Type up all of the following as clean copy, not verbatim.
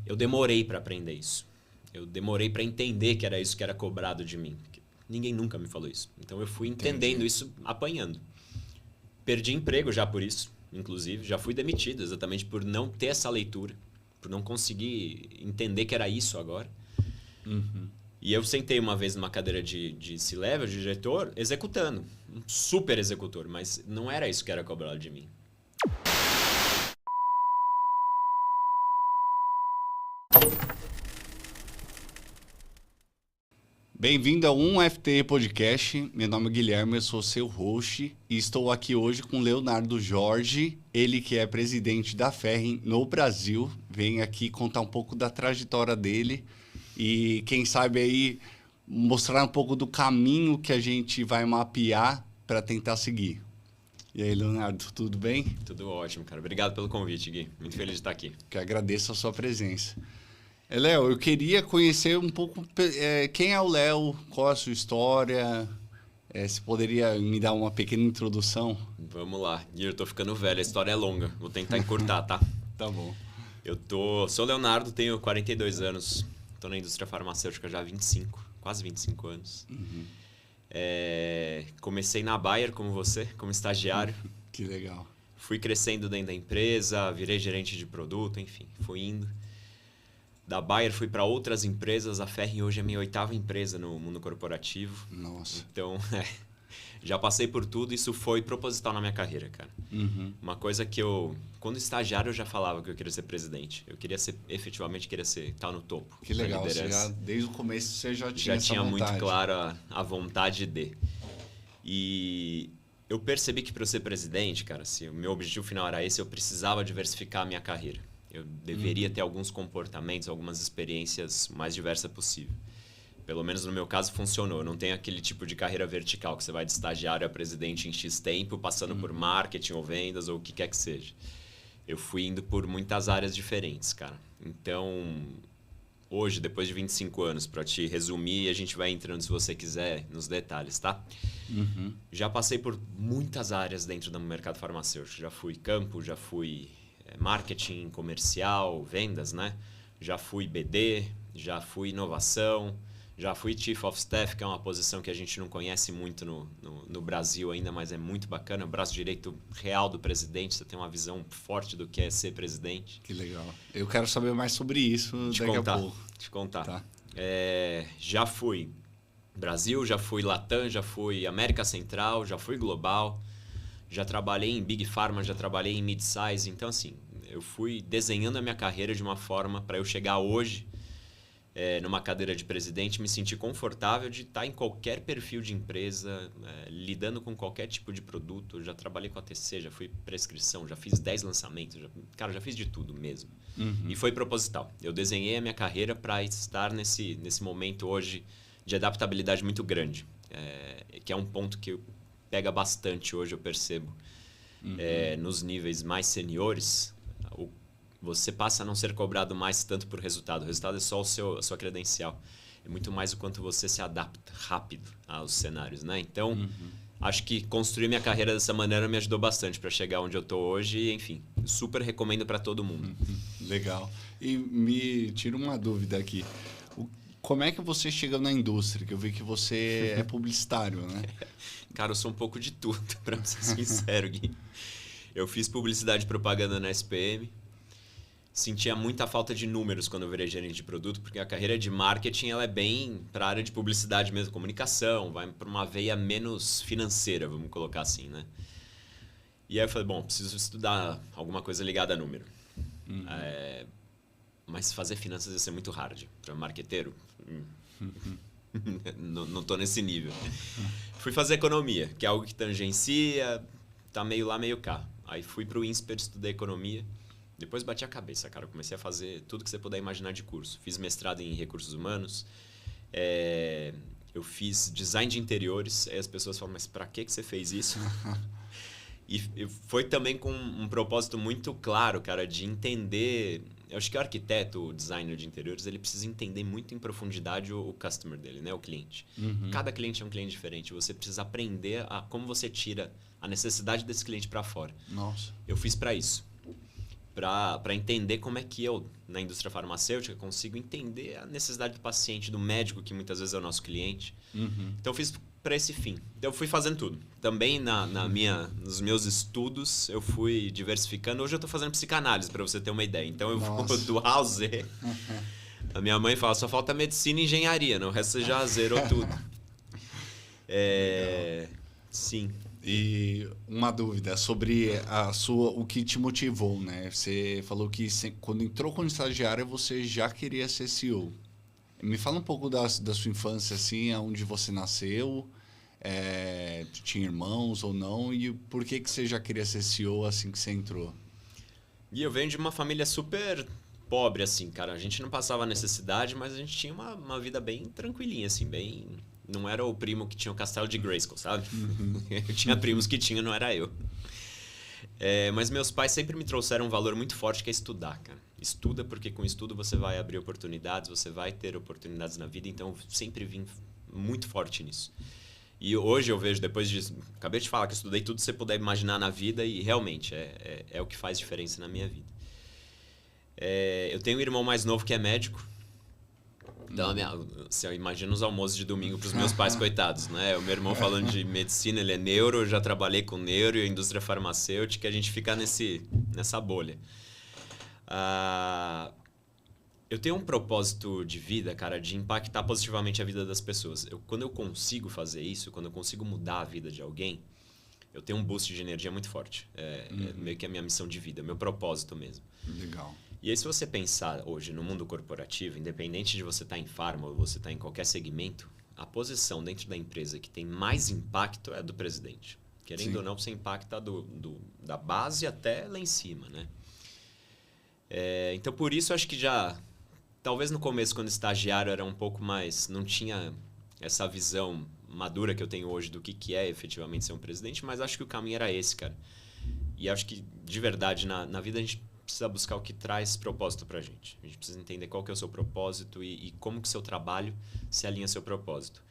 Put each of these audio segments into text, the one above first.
eu demorei para aprender isso. Eu demorei para entender que era isso que era cobrado de mim. Ninguém nunca me falou isso. Então eu fui entendendo isso apanhando. Perdi emprego já por isso, inclusive. Já fui demitido exatamente por não ter essa leitura. Por não conseguir entender que era isso agora. E eu sentei uma vez numa cadeira de C-Level, de diretor, executando. Um super executor, mas não era isso que era cobrado de mim. Bem-vindo ao 1FT Podcast. Meu nome é Guilherme, eu sou seu host e estou aqui hoje com Leonardo Jorge, ele que é presidente da Ferrin no Brasil. Vem aqui contar um pouco da trajetória dele e, quem sabe, aí mostrar um pouco do caminho que a gente vai mapear para tentar seguir. E aí, Leonardo, tudo bem? Tudo ótimo, cara. Obrigado pelo convite, Gui. Muito feliz de estar aqui. Que agradeço a sua presença. Léo, eu queria conhecer um pouco quem é o Léo, qual é a sua história, você poderia me dar uma pequena introdução? Vamos lá. Gui, eu tô ficando velho, a história é longa. Vou tentar encurtar, tá? Tá bom. Sou Leonardo, tenho 42 anos. Tô na indústria farmacêutica já há 25, quase 25 anos. Comecei na Bayer, como você, como estagiário. Que legal. Fui crescendo dentro da empresa, virei gerente de produto, enfim, fui indo. Da Bayer fui para outras empresas, a Ferrin hoje é a minha 8ª empresa no mundo corporativo. Nossa. Então, já passei por tudo, isso foi proposital na minha carreira, cara. Uma coisa que quando estagiário eu já falava que eu queria ser presidente. Eu queria efetivamente estar no topo. Que legal, desde o começo você já tinha essa tinha vontade. muito claro a vontade de. E eu percebi que para eu ser presidente, cara, se o meu objetivo final era esse, eu precisava diversificar a minha carreira. Eu deveria ter alguns comportamentos, algumas experiências mais diversas possível. Pelo menos no meu caso funcionou. Eu não tenho aquele tipo de carreira vertical que você vai de estagiário a presidente em X tempo, passando por marketing ou vendas ou o que quer que seja. Eu fui indo por muitas áreas diferentes, cara. Então, hoje, depois de 25 anos, para te resumir, a gente vai entrando, se você quiser, nos detalhes, tá? Já passei por muitas áreas dentro do mercado farmacêutico. Já fui campo, já fui marketing, comercial, vendas, né? Já fui BD, já fui inovação, já fui Chief of Staff, que é uma posição que a gente não conhece muito no Brasil ainda, mas é muito bacana. O braço direito real do presidente, você tem uma visão forte do que é ser presidente. Que legal. Eu quero saber mais sobre isso daqui a pouco. Te contar. Tá. Já fui Brasil, já fui Latam, já fui América Central, já fui global. Já trabalhei em Big Pharma, já trabalhei em Mid-Size. Então, assim, eu fui desenhando a minha carreira de uma forma para eu chegar hoje numa cadeira de presidente e me sentir confortável de estar em qualquer perfil de empresa, lidando com qualquer tipo de produto. Eu já trabalhei com ATC, já fui prescrição, já fiz 10 lançamentos. Já fiz de tudo mesmo. E foi proposital. Eu desenhei a minha carreira para estar nesse momento hoje de adaptabilidade muito grande, que é um ponto que pega bastante hoje, eu percebo. Nos níveis mais seniores, você passa a não ser cobrado mais tanto por resultado. O resultado é só a sua credencial. É muito mais o quanto você se adapta rápido aos cenários, né? Então, acho que construir minha carreira dessa maneira me ajudou bastante para chegar onde eu estou hoje. E, enfim, super recomendo para todo mundo. Legal. E me tira uma dúvida aqui. Como é que você chega na indústria? Que eu vi que você é publicitário, né? Cara, eu sou um pouco de tudo, para ser sincero, Gui. Eu fiz publicidade e propaganda na SPM. Sentia muita falta de números quando eu virei gerente de produto, porque a carreira de marketing ela é bem para a área de publicidade mesmo, comunicação, vai para uma veia menos financeira, vamos colocar assim, né? E aí eu falei, bom, preciso estudar alguma coisa ligada a número. Mas fazer finanças ia ser muito hard. Para marqueteiro, não tô nesse nível. Fui fazer economia, que é algo que tangencia, tá meio lá, meio cá. Aí fui pro INSPER, estudei economia. Depois bati a cabeça, cara. Eu comecei a fazer tudo que você puder imaginar de curso. Fiz mestrado em recursos humanos. Eu fiz design de interiores. Aí as pessoas falam, mas pra que você fez isso? E foi também com um propósito muito claro, cara, de entender... Eu acho que o arquiteto, o designer de interiores, ele precisa entender muito em profundidade o customer dele, né? O cliente. Cada cliente é um cliente diferente. Você precisa aprender como você tira a necessidade desse cliente para fora. Nossa. Eu fiz para isso. para entender como é que eu, na indústria farmacêutica, consigo entender a necessidade do paciente, do médico, que muitas vezes é o nosso cliente. Então, eu fiz para esse fim. Então, eu fui fazendo tudo. Também nos meus estudos, eu fui diversificando. Hoje eu estou fazendo psicanálise, para você ter uma ideia. Então, eu vou do A ao Z. A minha mãe fala, só falta medicina e engenharia, o resto você já zerou tudo. Sim. E uma dúvida sobre o que te motivou, né? Você falou que quando entrou como estagiário você já queria ser CEO. Me fala um pouco da sua infância, assim, onde você nasceu, tinha irmãos ou não, e por que você já queria ser CEO assim que você entrou? E eu venho de uma família super pobre, assim, cara. A gente não passava necessidade, mas a gente tinha uma vida bem tranquilinha, assim, bem... Não era o primo que tinha o castelo de Grayskull, sabe? Eu tinha primos que tinham, não era eu. Mas meus pais sempre me trouxeram um valor muito forte que é estudar, cara. Estuda, porque com estudo você vai abrir oportunidades, você vai ter oportunidades na vida. Então, eu sempre vim muito forte nisso. E hoje eu vejo, depois de... Acabei de falar que eu estudei tudo que você puder imaginar na vida e realmente é o que faz diferença na minha vida. Eu tenho um irmão mais novo que é médico. Então, você imagina os almoços de domingo para os meus pais, coitados, né? O meu irmão falando de medicina, ele é neuro, eu já trabalhei com neuro e a indústria farmacêutica, a gente fica nessa bolha. Eu tenho um propósito de vida, cara, de impactar positivamente a vida das pessoas. Quando eu consigo fazer isso, quando eu consigo mudar a vida de alguém, eu tenho um boost de energia muito forte. É meio que a minha missão de vida, meu propósito mesmo. Legal. E aí, se você pensar hoje no mundo corporativo, independente de você estar em farma ou você estar em qualquer segmento, a posição dentro da empresa que tem mais impacto é a do presidente. Querendo ou não, você impacta da base até lá em cima, né? Então, por isso, acho que talvez no começo, quando estagiário, era um pouco mais... Não tinha essa visão madura que eu tenho hoje do que é efetivamente ser um presidente, mas acho que o caminho era esse, cara. E acho que, de verdade, na vida a gente precisa buscar o que traz propósito pra gente. A gente precisa entender qual que é o seu propósito e como que o seu trabalho se alinha ao seu propósito.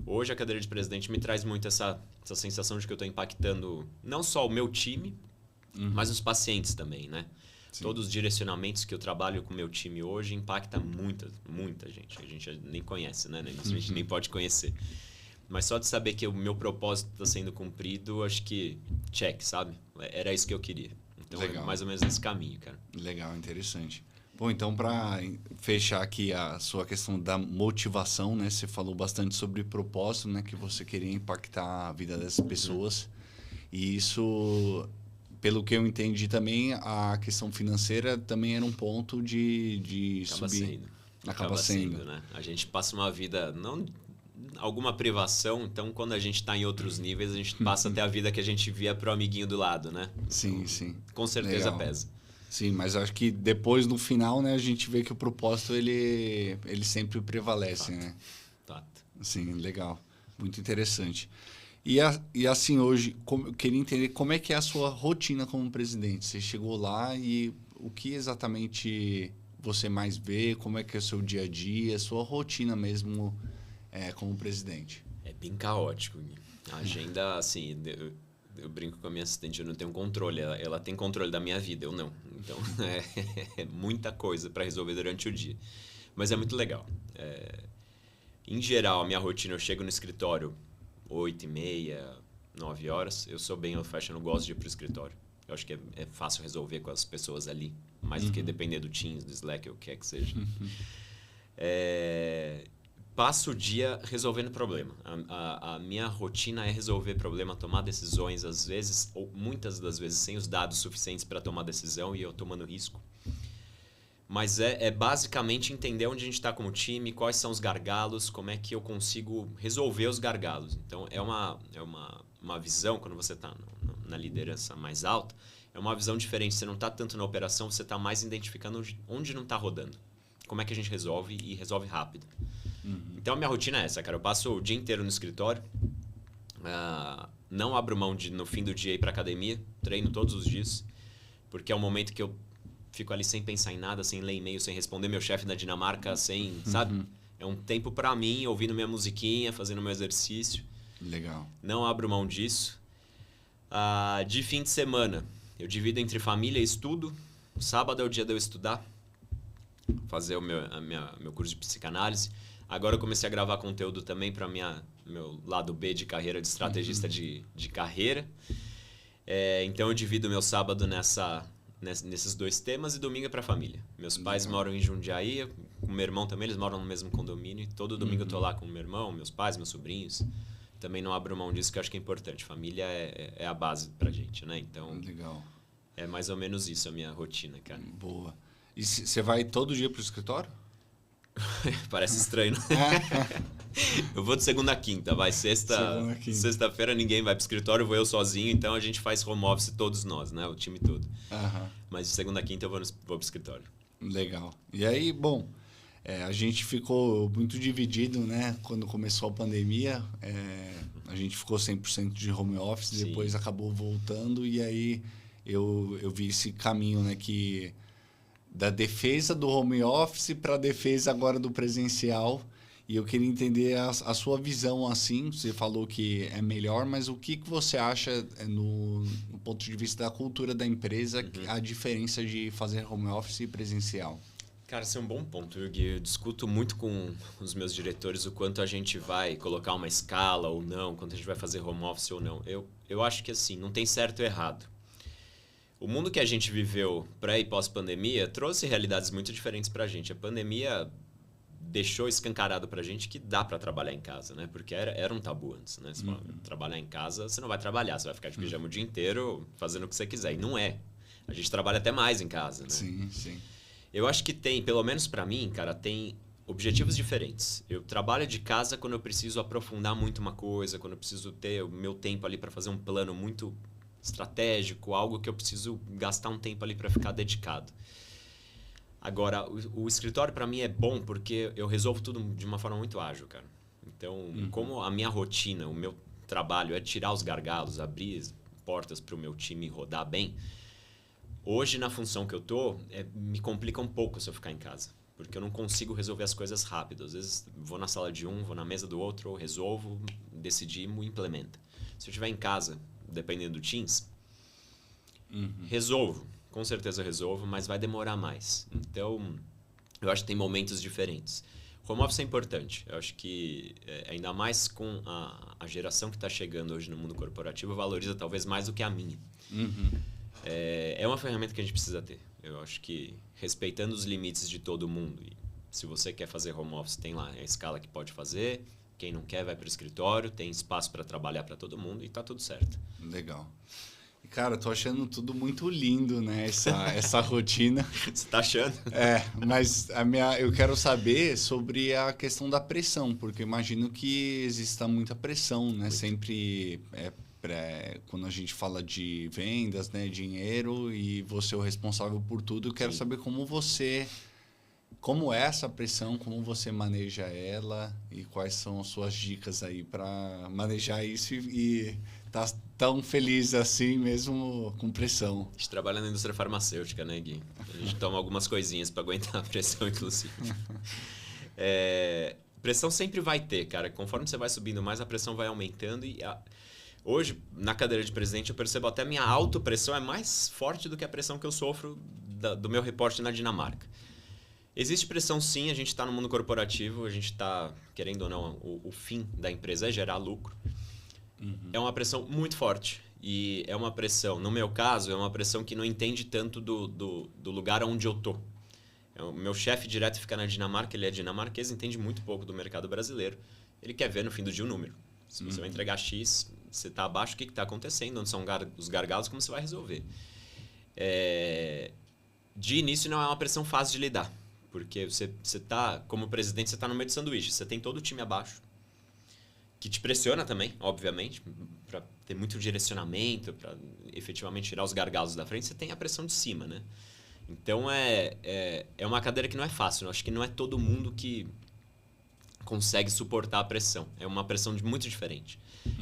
Hoje, a cadeira de presidente me traz muito essa sensação de que eu estou impactando não só o meu time, mas os pacientes também, né? Sim. Todos os direcionamentos que eu trabalho com o meu time hoje impactam muita gente. A gente nem conhece, né? A gente nem pode conhecer. Mas só de saber que o meu propósito está sendo cumprido, acho que check, sabe? Era isso que eu queria. Então, legal. É mais ou menos nesse caminho, cara. Legal, interessante. Bom, então, para fechar aqui a sua questão da motivação, né? Você falou bastante sobre propósito, né? Que você queria impactar a vida dessas pessoas. E isso, pelo que eu entendi também, a questão financeira também era um ponto de subir. Acaba sendo, né? A gente passa uma vida... não alguma privação, então quando a gente está em outros níveis, a gente passa até a vida que a gente via pro amiguinho do lado, né? Sim, então, sim. Com certeza legal. Pesa. Sim, mas acho que depois, no final, né, a gente vê que o propósito, ele sempre prevalece, né? Fato. Sim, legal. Muito interessante. E assim, hoje, eu queria entender como é que é a sua rotina como presidente. Você chegou lá e o que exatamente você mais vê, como é que é o seu dia a dia, a sua rotina mesmo como presidente? É bem caótico. A agenda, assim, eu brinco com a minha assistente, eu não tenho controle. Ela tem controle da minha vida, eu não. Então, é muita coisa para resolver durante o dia. Mas é muito legal. Em geral, a minha rotina, eu chego no escritório 8h30, 9 horas. Eu sou bem old-fashioned, eu gosto de ir pro escritório. Eu acho que é fácil resolver com as pessoas ali, mais do que depender do Teams, do Slack, ou o que é que seja. Passo o dia resolvendo problema. A minha rotina é resolver problema, tomar decisões, às vezes, ou muitas das vezes, sem os dados suficientes para tomar decisão e eu tomando risco. Mas é basicamente entender onde a gente está como time, quais são os gargalos, como é que eu consigo resolver os gargalos. Então, é uma visão, quando você está na liderança mais alta, é uma visão diferente. Você não está tanto na operação, você está mais identificando onde não está rodando. Como é que a gente resolve e resolve rápido. Então, a minha rotina é essa, cara. Eu passo o dia inteiro no escritório, não abro mão de, no fim do dia, ir para academia, treino todos os dias, porque é um momento que eu fico ali sem pensar em nada, sem ler e-mail, sem responder meu chefe da Dinamarca, sabe? É um tempo para mim, ouvindo minha musiquinha, fazendo meu exercício. Legal. Não abro mão disso. De fim de semana, eu divido entre família e estudo. sábado é o dia de eu estudar, fazer meu curso de psicanálise. Agora eu comecei a gravar conteúdo também para meu lado B de carreira, de estrategista de carreira. Então eu divido meu sábado nesses 2 temas e domingo é para a família. Meus pais moram em Jundiaí, com meu irmão também, eles moram no mesmo condomínio. Todo domingo eu tô lá com meu irmão, meus pais, meus sobrinhos. Também não abro mão disso, que eu acho que é importante. Família é a base pra gente, né? Então, legal. É mais ou menos isso a minha rotina, cara. Boa. E você vai todo dia pro escritório? Parece estranho, né? Eu vou de segunda a quinta, vai sexta-feira ninguém vai pro escritório, vou eu sozinho, então a gente faz home office todos nós, né? O time todo. Mas de segunda a quinta eu vou pro escritório. Legal. E aí, bom, a gente ficou muito dividido, né? Quando começou a pandemia, a gente ficou 100% de home office, Sim. Depois acabou voltando e aí eu vi esse caminho, né? Que da defesa do home office para a defesa agora do presencial. E eu queria entender a sua visão assim. Você falou que é melhor, mas o que você acha no ponto de vista da cultura da empresa, a diferença de fazer home office e presencial? Cara, esse é um bom ponto, Gui. Eu discuto muito com os meus diretores o quanto a gente vai colocar uma escala ou não, quanto a gente vai fazer home office ou não. Eu acho que assim, não tem certo ou errado. O mundo que a gente viveu pré e pós-pandemia trouxe realidades muito diferentes pra gente. A pandemia deixou escancarado pra gente que dá pra trabalhar em casa, né? Porque era um tabu antes, né? Você fala, trabalhar em casa, você não vai trabalhar, você vai ficar de pijama o dia inteiro fazendo o que você quiser. E não é. A gente trabalha até mais em casa, né? Sim, sim. Eu acho que tem, pelo menos pra mim, cara, tem objetivos diferentes. Eu trabalho de casa quando eu preciso aprofundar muito uma coisa, quando eu preciso ter o meu tempo ali pra fazer um plano muito estratégico, algo que eu preciso gastar um tempo ali para ficar dedicado. Agora, o escritório para mim é bom porque eu resolvo tudo de uma forma muito ágil, cara. Então, como a minha rotina, o meu trabalho é tirar os gargalos, abrir as portas para o meu time rodar bem, hoje na função que eu tô, me complica um pouco se eu ficar em casa. Porque eu não consigo resolver as coisas rápido. Às vezes vou na sala de um, vou na mesa do outro, resolvo, decidimos, implementa. Se eu estiver em casa, dependendo do Teams, resolvo. Com certeza resolvo, mas vai demorar mais. Então, eu acho que tem momentos diferentes. Home office é importante. Eu acho que, ainda mais com a geração que está chegando hoje no mundo corporativo, valoriza talvez mais do que a minha. É uma ferramenta que a gente precisa ter. Eu acho que, respeitando os limites de todo mundo, e se você quer fazer home office, tem lá a escala que pode fazer. Quem não quer vai para o escritório, tem espaço para trabalhar para todo mundo e tá tudo certo. Legal. E, cara, eu tô achando tudo muito lindo, né? Essa rotina. Você tá achando? Mas eu quero saber sobre a questão da pressão, porque imagino que exista muita pressão, né? Muito. Sempre quando a gente fala de vendas, né? Dinheiro, e você é o responsável por tudo, eu quero saber como é essa pressão, como você maneja ela e quais são as suas dicas aí para manejar isso e tá tão feliz assim mesmo com pressão. A gente trabalha na indústria farmacêutica, né, Gui? A gente toma algumas coisinhas para aguentar a pressão, inclusive. Pressão sempre vai ter, cara. Conforme você vai subindo mais, a pressão vai aumentando e hoje, na cadeira de presidente, eu percebo até a minha autopressão é mais forte do que a pressão que eu sofro do meu reporte na Dinamarca. Existe pressão sim, a gente está no mundo corporativo, a gente está, querendo ou não, o fim da empresa é gerar lucro. É uma pressão muito forte e é uma pressão, no meu caso, é uma pressão que não entende tanto do lugar onde eu tô. O meu chefe direto fica na Dinamarca, ele é dinamarquês, entende muito pouco do mercado brasileiro. Ele quer ver no fim do dia o número. Se você vai entregar X, você está abaixo, o que está acontecendo, onde são os gargalos, como você vai resolver. De início não é uma pressão fácil de lidar. Porque você tá, como presidente, você está no meio de sanduíche. Você tem todo o time abaixo, que te pressiona também, obviamente, para ter muito direcionamento, para efetivamente tirar os gargalos da frente. Você tem a pressão de cima, né? Então, é uma cadeira que não é fácil. Eu acho que não é todo mundo que consegue suportar a pressão. É uma pressão muito diferente.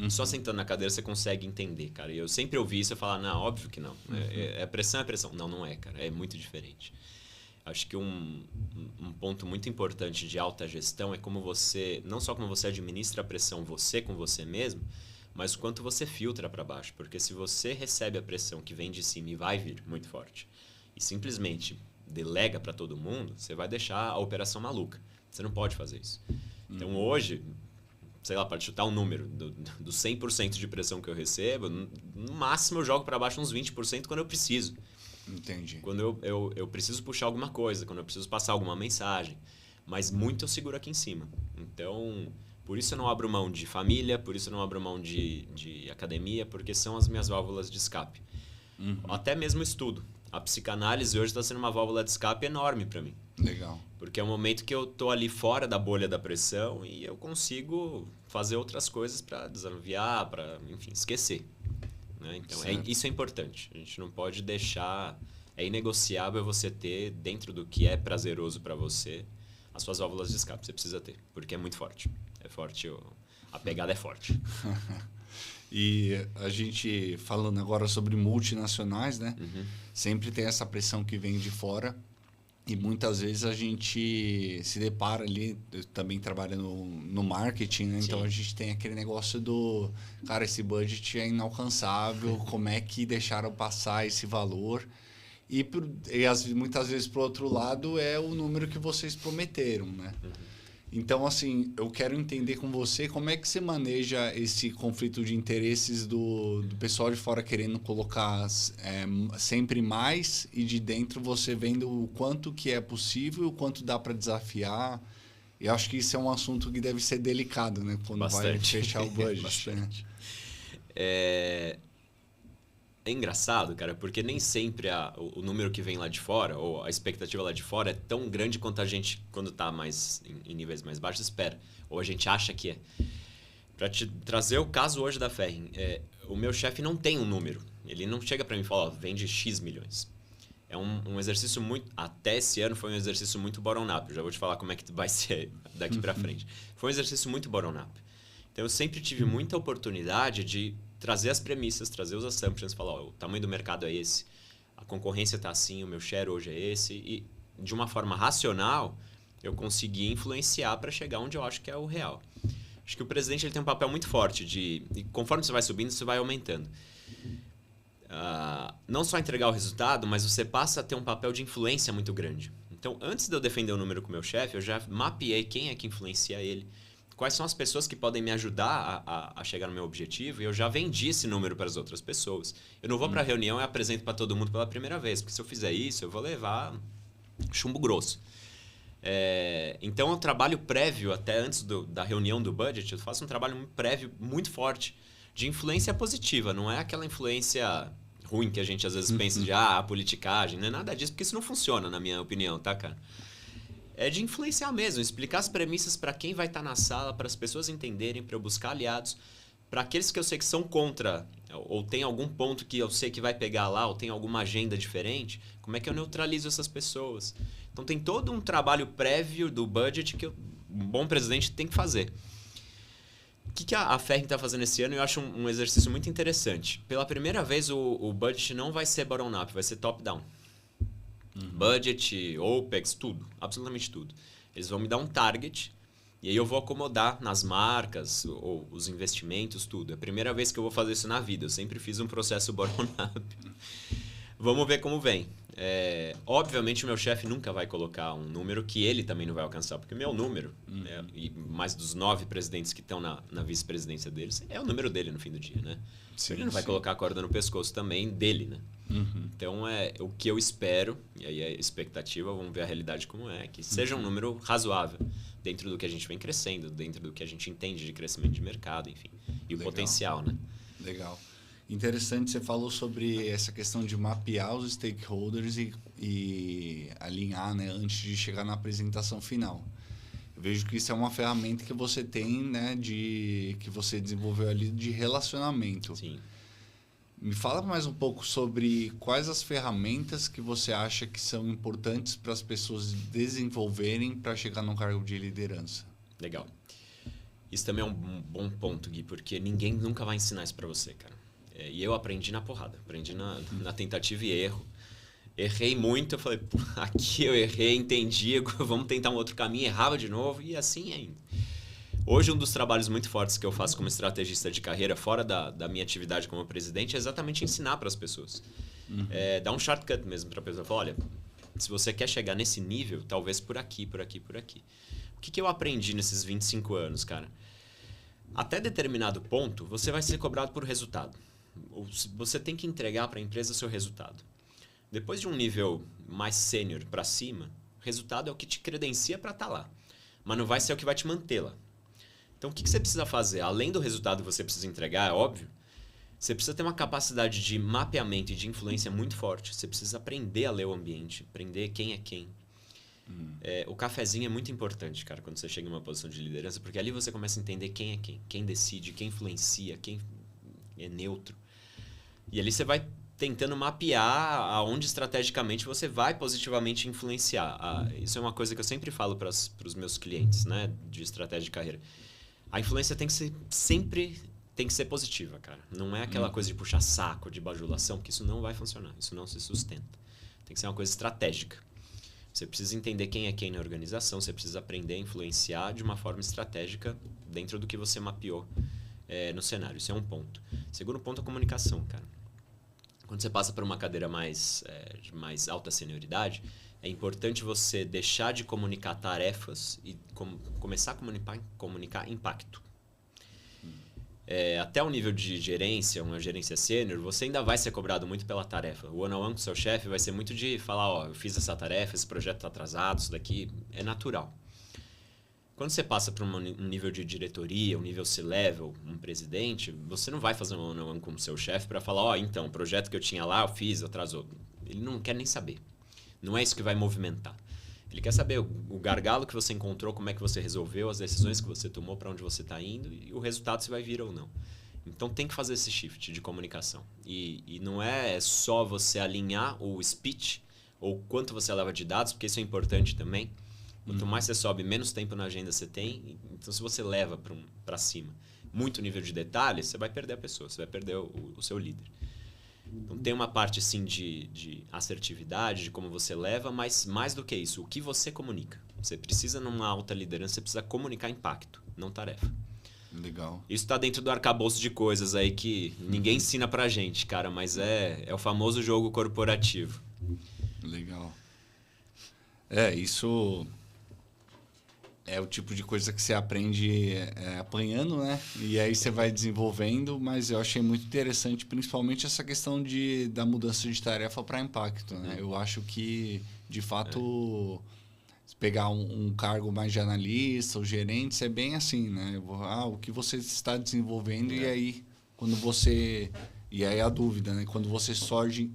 Só sentando na cadeira você consegue entender, cara. E eu sempre ouvi isso e falar, não, óbvio que não. Pressão é pressão. Não, não é, cara. É muito diferente. Acho que um ponto muito importante de alta gestão é como você, não só como você administra a pressão você com você mesmo, mas o quanto você filtra para baixo. Porque se você recebe a pressão que vem de cima e vai vir muito forte, e simplesmente delega para todo mundo, você vai deixar a operação maluca. Você não pode fazer isso. Então hoje, sei lá, para chutar um número, do 100% de pressão que eu recebo, no máximo eu jogo para baixo uns 20% quando eu preciso. Entendi. Quando eu preciso puxar alguma coisa, quando eu preciso passar alguma mensagem. Mas muito eu seguro aqui em cima. Então, por isso eu não abro mão de família, por isso eu não abro mão de academia, porque são as minhas válvulas de escape. Até mesmo estudo. A psicanálise hoje está sendo uma válvula de escape enorme para mim. Legal. Porque é um momento que eu tô ali fora da bolha da pressão e eu consigo fazer outras coisas para desanuviar, para, enfim, esquecer. Né? Então, isso é importante. A gente não pode deixar... É inegociável você ter, dentro do que é prazeroso para você, as suas válvulas de escape. Você precisa ter, porque é muito forte. É forte, a pegada é forte. E a gente, falando agora sobre multinacionais, né? Sempre tem essa pressão que vem de fora. E muitas vezes a gente se depara ali, também trabalhando no marketing, né? Então a gente tem aquele negócio do, cara, esse budget é inalcançável, como é que deixaram passar esse valor? E muitas vezes, por outro lado, é o número que vocês prometeram, né? Então, assim, eu quero entender com você como é que você maneja esse conflito de interesses do pessoal de fora querendo colocar sempre mais e de dentro você vendo o quanto que é possível, o quanto dá para desafiar. Eu acho que isso é um assunto que deve ser delicado, né? Quando vai fechar o budget. Né? É engraçado, cara, porque nem sempre o número que vem lá de fora, ou a expectativa lá de fora, é tão grande quanto a gente, quando está mais em níveis mais baixos, espera. Ou a gente acha que é. Para te trazer o caso hoje da Ferrin, o meu chefe não tem um número. Ele não chega para mim e fala, vende X milhões. É um exercício muito... Até esse ano foi um exercício muito bottom-up. Eu já vou te falar como é que vai ser daqui para frente. Foi um exercício muito bottom-up. Então, eu sempre tive muita oportunidade de trazer as premissas, trazer os assumptions, falar, o tamanho do mercado é esse, a concorrência está assim, o meu share hoje é esse, e de uma forma racional, eu consegui influenciar para chegar onde eu acho que é o real. Acho que o presidente ele tem um papel muito forte e conforme você vai subindo, você vai aumentando. Não só entregar o resultado, mas você passa a ter um papel de influência muito grande. Então, antes de eu defender o número com o meu chefe, eu já mapeei quem é que influencia ele, quais são as pessoas que podem me ajudar a chegar no meu objetivo, e eu já vendi esse número para as outras pessoas. Eu não vou para a reunião e apresento para todo mundo pela primeira vez, porque se eu fizer isso, eu vou levar chumbo grosso. Então, eu trabalho prévio, até antes da reunião do budget, eu faço um trabalho prévio muito forte, de influência positiva, não é aquela influência ruim que a gente às vezes pensa de a politicagem, não é nada disso, porque isso não funciona, na minha opinião, tá, cara? É de influenciar mesmo, explicar as premissas para quem vai estar na sala, para as pessoas entenderem, para eu buscar aliados, para aqueles que eu sei que são contra, ou tem algum ponto que eu sei que vai pegar lá, ou tem alguma agenda diferente, como é que eu neutralizo essas pessoas? Então tem todo um trabalho prévio do budget que um bom presidente tem que fazer. O que a Ferrin está fazendo esse ano? Eu acho um exercício muito interessante. Pela primeira vez, o budget não vai ser bottom-up, vai ser top-down. Budget, OPEX, tudo, absolutamente tudo. Eles vão me dar um target e aí eu vou acomodar nas marcas, ou os investimentos, tudo. É a primeira vez que eu vou fazer isso na vida. Eu sempre fiz um processo bottom-up. Vamos ver como vem. Obviamente o meu chefe nunca vai colocar um número que ele também não vai alcançar, porque o meu número, e mais dos 9 presidentes que estão na vice-presidência deles, é o número dele no fim do dia, né? Sim, ele não vai colocar a corda no pescoço também dele, né? Então, o que eu espero, e aí é expectativa, vamos ver a realidade como é, que seja um número razoável dentro do que a gente vem crescendo, dentro do que a gente entende de crescimento de mercado, enfim, e o potencial, né? Legal. Interessante, você falou sobre essa questão de mapear os stakeholders e alinhar, né, antes de chegar na apresentação final. Eu vejo que isso é uma ferramenta que você tem, né, que você desenvolveu ali de relacionamento. Sim. Me fala mais um pouco sobre quais as ferramentas que você acha que são importantes para as pessoas desenvolverem para chegar num cargo de liderança. Legal. Isso também é um bom ponto, Gui, porque ninguém nunca vai ensinar isso para você, cara. E eu aprendi na porrada, aprendi na tentativa e erro. Errei muito, eu falei, aqui eu errei, entendi, vamos tentar um outro caminho, errava de novo e assim ainda. Hoje, um dos trabalhos muito fortes que eu faço como estrategista de carreira, fora da minha atividade como presidente, é exatamente ensinar para as pessoas. Dá um shortcut mesmo para a pessoa. Fala, olha, se você quer chegar nesse nível, talvez por aqui, por aqui, por aqui. O que eu aprendi nesses 25 anos, cara? Até determinado ponto, você vai ser cobrado por resultado. Você tem que entregar para a empresa o seu resultado. Depois de um nível mais sênior para cima, o resultado é o que te credencia para estar lá. Mas não vai ser o que vai te manter lá. Então, o que você precisa fazer? Além do resultado que você precisa entregar, é óbvio, você precisa ter uma capacidade de mapeamento e de influência muito forte. Você precisa aprender a ler o ambiente, aprender quem é quem. O cafezinho é muito importante, cara, quando você chega em uma posição de liderança, porque ali você começa a entender quem é quem decide, quem influencia, quem é neutro. E ali você vai tentando mapear aonde estrategicamente você vai positivamente influenciar. Isso é uma coisa que eu sempre falo para os meus clientes, né, de estratégia de carreira. A influência tem que ser sempre positiva, cara. Não é aquela coisa de puxar saco, de bajulação, porque isso não vai funcionar. Isso não se sustenta. Tem que ser uma coisa estratégica. Você precisa entender quem é quem na organização, você precisa aprender a influenciar de uma forma estratégica dentro do que você mapeou no cenário. Isso é um ponto. Segundo ponto, a comunicação, cara. Quando você passa por uma cadeira de mais alta senioridade, é importante você deixar de comunicar tarefas e começar a comunicar impacto. Até o nível de gerência, uma gerência sênior, você ainda vai ser cobrado muito pela tarefa. O one-on-one com o seu chefe vai ser muito de falar, eu fiz essa tarefa, esse projeto está atrasado, isso daqui é natural. Quando você passa para um nível de diretoria, um nível C-level, um presidente, você não vai fazer um one-on-one com o seu chefe para falar, então, o projeto que eu tinha lá, eu fiz, atrasou. Ele não quer nem saber. Não é isso que vai movimentar. Ele quer saber o gargalo que você encontrou, como é que você resolveu, as decisões que você tomou, para onde você está indo e o resultado se vai vir ou não. Então tem que fazer esse shift de comunicação. E não é só você alinhar o speech ou quanto você leva de dados, porque isso é importante também. Quanto mais você sobe, menos tempo na agenda você tem. Então se você leva para cima muito nível de detalhe, você vai perder a pessoa, você vai perder o seu líder. Então tem uma parte sim de assertividade, de como você leva, mas mais do que isso, o que você comunica. Você precisa, numa alta liderança, você precisa comunicar impacto, não tarefa. Legal. Isso está dentro do arcabouço de coisas aí que ninguém ensina pra gente, cara, mas é o famoso jogo corporativo. Legal. Isso é o tipo de coisa que você aprende apanhando, né? E aí você vai desenvolvendo, mas eu achei muito interessante, principalmente essa questão da mudança de tarefa para impacto, né? Eu acho que, de fato, se pegar um cargo mais de analista ou gerente, é bem assim, né? O que você está desenvolvendo e aí, quando você... E aí a dúvida, né? Quando você surge...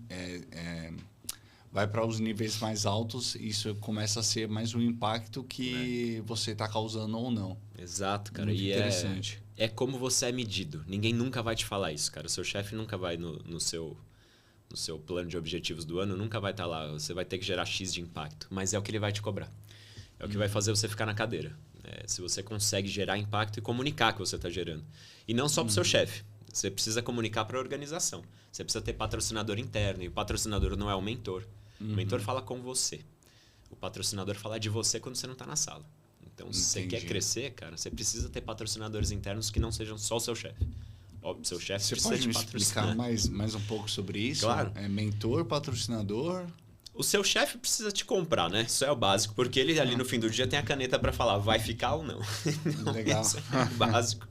vai para os níveis mais altos, isso começa a ser mais um impacto que você está causando ou não. Exato, cara. Muito interessante. É como você é medido. Ninguém nunca vai te falar isso, cara. O seu chefe nunca vai no seu plano de objetivos do ano, nunca vai estar lá. Você vai ter que gerar X de impacto. Mas é o que ele vai te cobrar. É o que vai fazer você ficar na cadeira. Se você consegue gerar impacto e comunicar que você está gerando. E não só para o seu chefe. Você precisa comunicar para a organização. Você precisa ter patrocinador interno. E o patrocinador não é o mentor. O mentor fala com você. O patrocinador fala de você quando você não está na sala. Então, se você quer crescer, cara, você precisa ter patrocinadores internos que não sejam só o seu chefe. O seu chefe precisa te patrocinar. Você pode me explicar mais um pouco sobre isso? Claro. Mentor, patrocinador... O seu chefe precisa te comprar, né? Isso é o básico, porque ele ali no fim do dia tem a caneta para falar vai ficar ou não. Então, legal. Isso é o básico.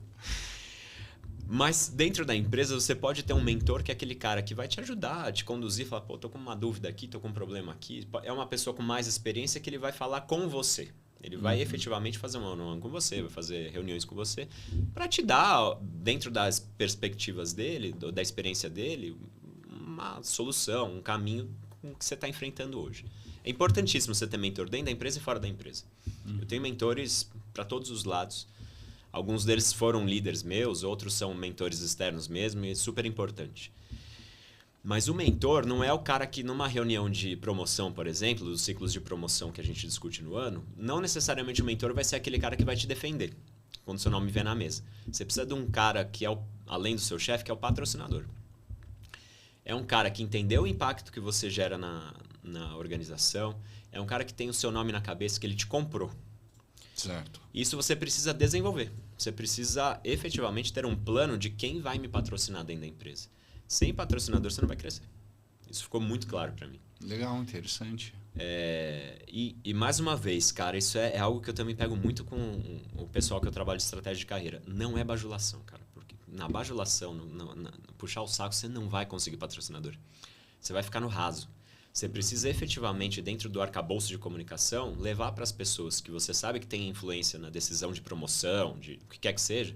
Mas dentro da empresa você pode ter um mentor que é aquele cara que vai te ajudar, a te conduzir, falar, tô com uma dúvida aqui, tô com um problema aqui. É uma pessoa com mais experiência que ele vai falar com você. Ele vai efetivamente fazer um one-on-one com você, vai fazer reuniões com você, para te dar, dentro das perspectivas dele, da experiência dele, uma solução, um caminho que você está enfrentando hoje. É importantíssimo você ter mentor dentro da empresa e fora da empresa. Eu tenho mentores para todos os lados. Alguns deles foram líderes meus, outros são mentores externos mesmo, e é super importante. Mas o mentor não é o cara que numa reunião de promoção, por exemplo, dos ciclos de promoção que a gente discute no ano, não necessariamente o mentor vai ser aquele cara que vai te defender quando seu nome vier na mesa. Você precisa de um cara que é, além do seu chefe, que é o patrocinador. É um cara que entendeu o impacto que você gera na organização, é um cara que tem o seu nome na cabeça, que ele te comprou. Certo. Isso você precisa desenvolver. Você precisa efetivamente ter um plano de quem vai me patrocinar dentro da empresa. Sem patrocinador você não vai crescer. Isso ficou muito claro para mim. Legal, interessante. E mais uma vez, cara, isso é algo que eu também pego muito com o pessoal que eu trabalho de estratégia de carreira. Não é bajulação, cara. Porque na bajulação, no puxar o saco, você não vai conseguir patrocinador. Você vai ficar no raso. Você precisa efetivamente, dentro do arcabouço de comunicação, levar para as pessoas que você sabe que tem influência na decisão de promoção, de o que quer que seja,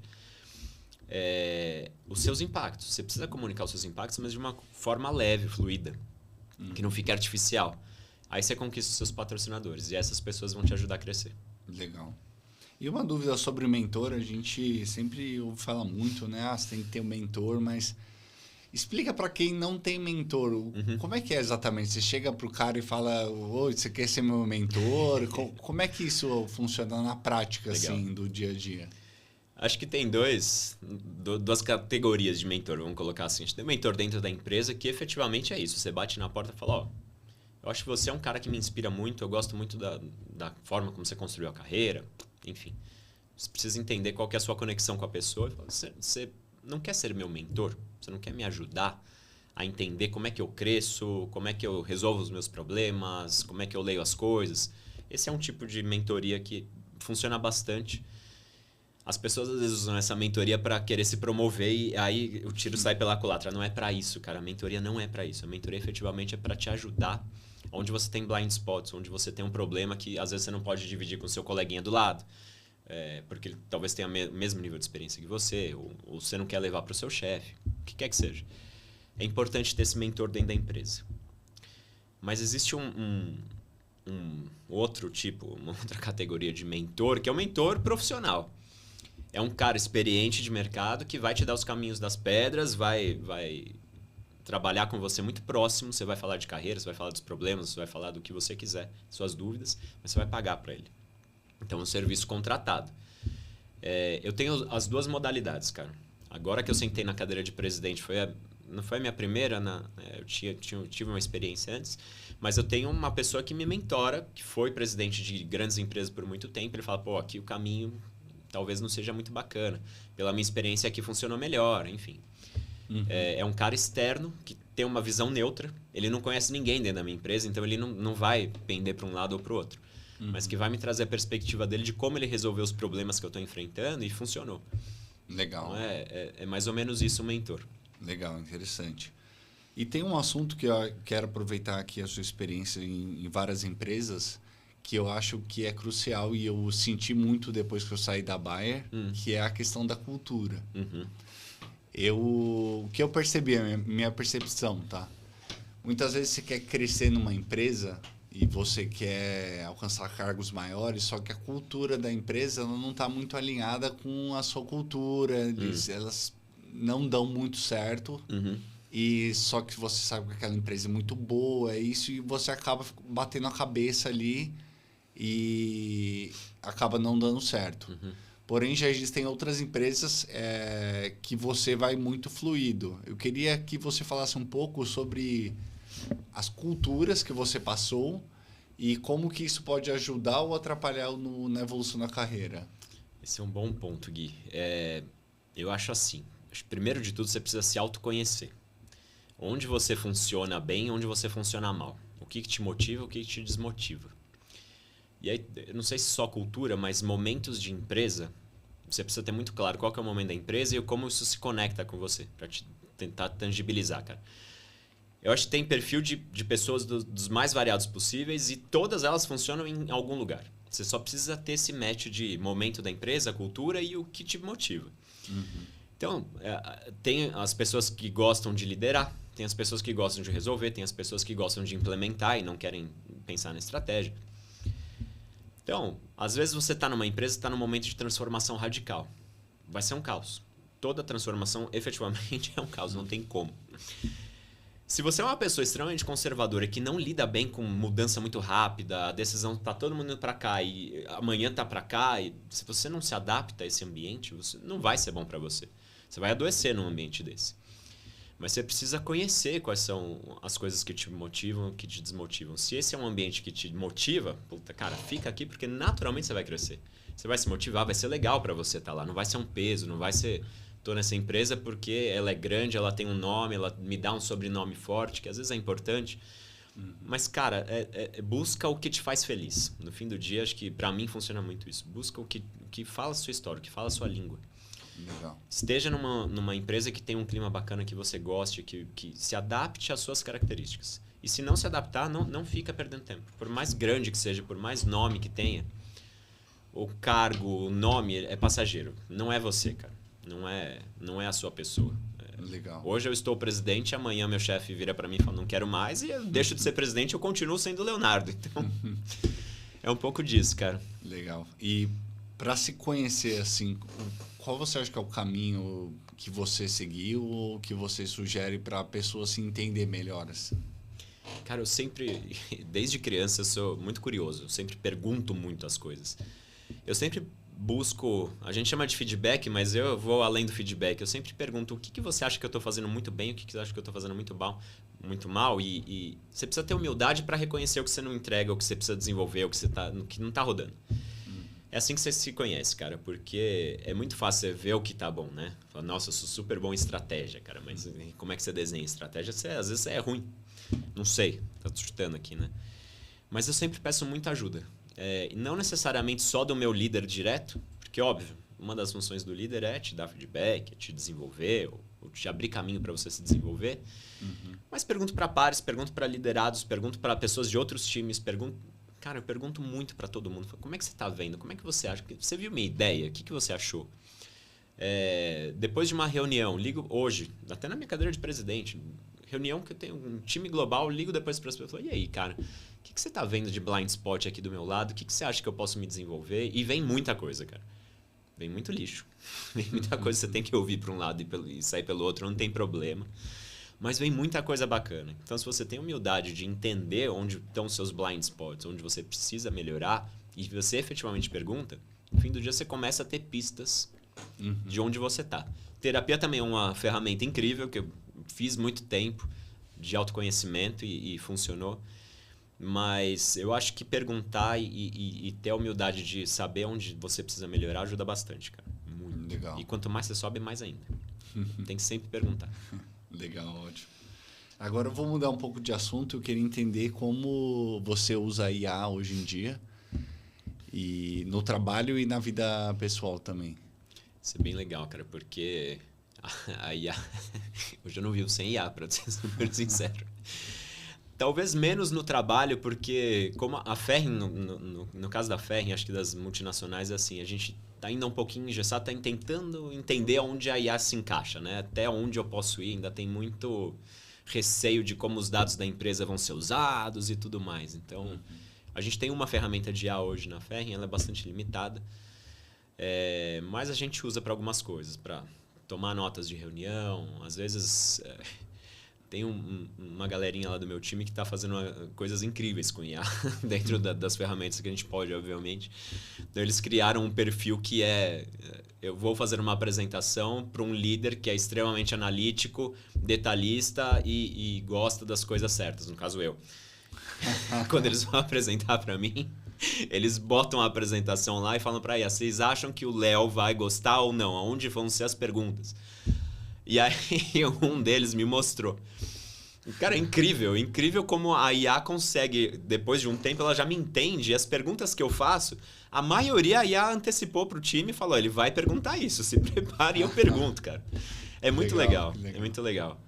os seus impactos. Você precisa comunicar os seus impactos, mas de uma forma leve, fluida, que não fique artificial. Aí você conquista os seus patrocinadores e essas pessoas vão te ajudar a crescer. Legal. E uma dúvida sobre o mentor, a gente sempre fala muito, né? Você tem que ter um mentor, mas explica para quem não tem mentor, como é que é exatamente? Você chega pro cara e fala, oi, você quer ser meu mentor? Como é que isso funciona na prática, assim, do dia a dia? Acho que tem duas categorias de mentor, vamos colocar assim. A gente tem mentor dentro da empresa que efetivamente é isso. Você bate na porta e fala, ó, eu acho que você é um cara que me inspira muito, eu gosto muito da forma como você construiu a carreira, enfim. Você precisa entender qual que é a sua conexão com a pessoa. Você não quer ser meu mentor? Você não quer me ajudar a entender como é que eu cresço, como é que eu resolvo os meus problemas, como é que eu leio as coisas? Esse é um tipo de mentoria que funciona bastante. As pessoas às vezes usam essa mentoria para querer se promover e aí o tiro sai pela culatra. Não é para isso, cara. A mentoria não é para isso. A mentoria efetivamente é para te ajudar onde você tem blind spots, onde você tem um problema que às vezes você não pode dividir com o seu coleguinha do lado. Porque ele talvez tenha o mesmo nível de experiência que você, ou você não quer levar para o seu chefe, o que quer que seja. É importante ter esse mentor dentro da empresa. Mas existe um outro tipo, uma outra categoria de mentor, que é o mentor profissional. É um cara experiente de mercado que vai te dar os caminhos das pedras, vai trabalhar com você muito próximo, você vai falar de carreira, você vai falar dos problemas, você vai falar do que você quiser, suas dúvidas, mas você vai pagar para ele. Então, é um serviço contratado. Eu tenho as duas modalidades, cara. Agora que eu sentei na cadeira de presidente, não foi a minha primeira, eu tive uma experiência antes, mas eu tenho uma pessoa que me mentora, que foi presidente de grandes empresas por muito tempo. Ele fala, pô, aqui o caminho talvez não seja muito bacana. Pela minha experiência aqui funcionou melhor, enfim. É um cara externo que tem uma visão neutra. Ele não conhece ninguém dentro da minha empresa, então ele não vai pender para um lado ou para o outro. Mas que vai me trazer a perspectiva dele de como ele resolveu os problemas que eu estou enfrentando e funcionou. Legal. Então é mais ou menos isso o mentor. Legal, interessante. E tem um assunto que eu quero aproveitar aqui a sua experiência em várias empresas, que eu acho que é crucial e eu senti muito depois que eu saí da Bayer, que é a questão da cultura. O que eu percebi, a minha percepção, tá? Muitas vezes você quer crescer numa empresa e você quer alcançar cargos maiores, só que a cultura da empresa ela não está muito alinhada com a sua cultura, elas não dão muito certo, e só que você sabe que aquela empresa é muito boa, e você acaba batendo a cabeça ali e acaba não dando certo. Porém, já existem outras empresas que você vai muito fluido. Eu queria que você falasse um pouco sobre as culturas que você passou e como que isso pode ajudar ou atrapalhar na evolução da carreira. Esse é um bom ponto, Gui. Eu acho assim, primeiro de tudo você precisa se autoconhecer. Onde você funciona bem, onde você funciona mal. O que te motiva, o que te desmotiva. E aí, eu não sei se só cultura, mas momentos de empresa, você precisa ter muito claro qual que é o momento da empresa e como isso se conecta com você, para tentar tangibilizar, cara. Eu acho que tem perfil de pessoas dos mais variados possíveis e todas elas funcionam em algum lugar. Você só precisa ter esse match de momento da empresa, cultura e o que te motiva. Então, tem as pessoas que gostam de liderar, tem as pessoas que gostam de resolver, tem as pessoas que gostam de implementar e não querem pensar na estratégia. Então, às vezes você está numa empresa que está num momento de transformação radical. Vai ser um caos. Toda transformação, efetivamente, é um caos, não tem como. Se você é uma pessoa extremamente conservadora que não lida bem com mudança muito rápida, a decisão está todo mundo indo para cá e amanhã está para cá, e se você não se adapta a esse ambiente, não vai ser bom para você. Você vai adoecer num ambiente desse. Mas você precisa conhecer quais são as coisas que te motivam, que te desmotivam. Se esse é um ambiente que te motiva, puta, cara, fica aqui porque naturalmente você vai crescer. Você vai se motivar, vai ser legal para você estar lá. Não vai ser um peso, não vai ser tô nessa empresa porque ela é grande, ela tem um nome, ela me dá um sobrenome forte, que às vezes é importante. Mas, cara, busca o que te faz feliz. No fim do dia, acho que pra mim funciona muito isso. Busca o que fala a sua história, o que fala a sua língua. Legal. Esteja numa empresa que tem um clima bacana, que você goste, que se adapte às suas características. E se não se adaptar, não fica perdendo tempo. Por mais grande que seja, por mais nome que tenha, o cargo, o nome é passageiro. Não é você, cara. Não é a sua pessoa. Legal. Hoje eu estou presidente, amanhã meu chefe vira para mim e fala, não quero mais, e eu deixo de ser presidente, eu continuo sendo Leonardo. Então, é um pouco disso, cara. Legal. E para se conhecer, assim, qual você acha que é o caminho que você seguiu ou que você sugere para a pessoa se entender melhor, assim? Cara, eu sempre, desde criança, eu sou muito curioso. Eu sempre pergunto muito as coisas. Eu sempre busco, a gente chama de feedback, mas eu vou além do feedback. Eu sempre pergunto o que você acha que eu estou fazendo muito bem, o que você acha que eu estou fazendo muito mal. E você precisa ter humildade para reconhecer o que você não entrega, o que você precisa desenvolver, o que não está rodando. É assim que você se conhece, cara, porque é muito fácil você ver o que tá bom, né? Fala, nossa, eu sou super bom em estratégia, cara, mas como é que você desenha estratégia? Às vezes você é ruim. Não sei, tô chutando aqui, né? Mas eu sempre peço muita ajuda. Não necessariamente só do meu líder direto, porque, óbvio, uma das funções do líder é te dar feedback, te desenvolver, ou te abrir caminho para você se desenvolver. Mas pergunto para pares, pergunto para liderados, pergunto para pessoas de outros times, Cara, eu pergunto muito para todo mundo. Como é que você está vendo? Como é que você acha? Você viu minha ideia? O que você achou? Depois de uma reunião, ligo hoje, até na minha cadeira de presidente, reunião que eu tenho um time global, ligo depois para as pessoas e falo, e aí, cara, o que você está vendo de blind spot aqui do meu lado? O que você acha que eu posso me desenvolver? E vem muita coisa, cara. Vem muito lixo. Vem muita coisa que você tem que ouvir para um lado e sair pelo outro, não tem problema. Mas vem muita coisa bacana. Então, se você tem humildade de entender onde estão os seus blind spots, onde você precisa melhorar, e você efetivamente pergunta, no fim do dia você começa a ter pistas de onde você está. Terapia também é uma ferramenta incrível, que eu fiz muito tempo, de autoconhecimento e funcionou. Mas eu acho que perguntar e ter a humildade de saber onde você precisa melhorar ajuda bastante, cara. Muito. Legal. E quanto mais você sobe, mais ainda. Tem que sempre perguntar. Legal, ótimo. Agora eu vou mudar um pouco de assunto. Eu queria entender como você usa a IA hoje em dia, e no trabalho e na vida pessoal também. Isso é bem legal, cara, porque a IA... Hoje eu não vivo sem IA, para ser super sincero. Talvez menos no trabalho, porque como a Ferrin, no caso da Ferrin, acho que das multinacionais é assim, a gente tá ainda um pouquinho engessado, tá tentando entender onde a IA se encaixa, né? Até onde eu posso ir, ainda tem muito receio de como os dados da empresa vão ser usados e tudo mais. Então, a gente tem uma ferramenta de IA hoje na Ferrin, ela é bastante limitada, mas a gente usa para algumas coisas, para tomar notas de reunião, às vezes... Tem uma galerinha lá do meu time que está fazendo coisas incríveis com IA dentro das ferramentas que a gente pode, obviamente. Então, eles criaram um perfil que eu vou fazer uma apresentação para um líder que é extremamente analítico, detalhista e gosta das coisas certas, no caso eu. Quando eles vão apresentar para mim, eles botam a apresentação lá e falam para a IA, vocês acham que o Léo vai gostar ou não? Aonde vão ser as perguntas? E aí um deles me mostrou. Cara, é incrível como a IA consegue, depois de um tempo, ela já me entende. E as perguntas que eu faço, a maioria a IA antecipou pro time e falou, ele vai perguntar isso, se prepare e eu pergunto, cara. É muito legal. É muito legal.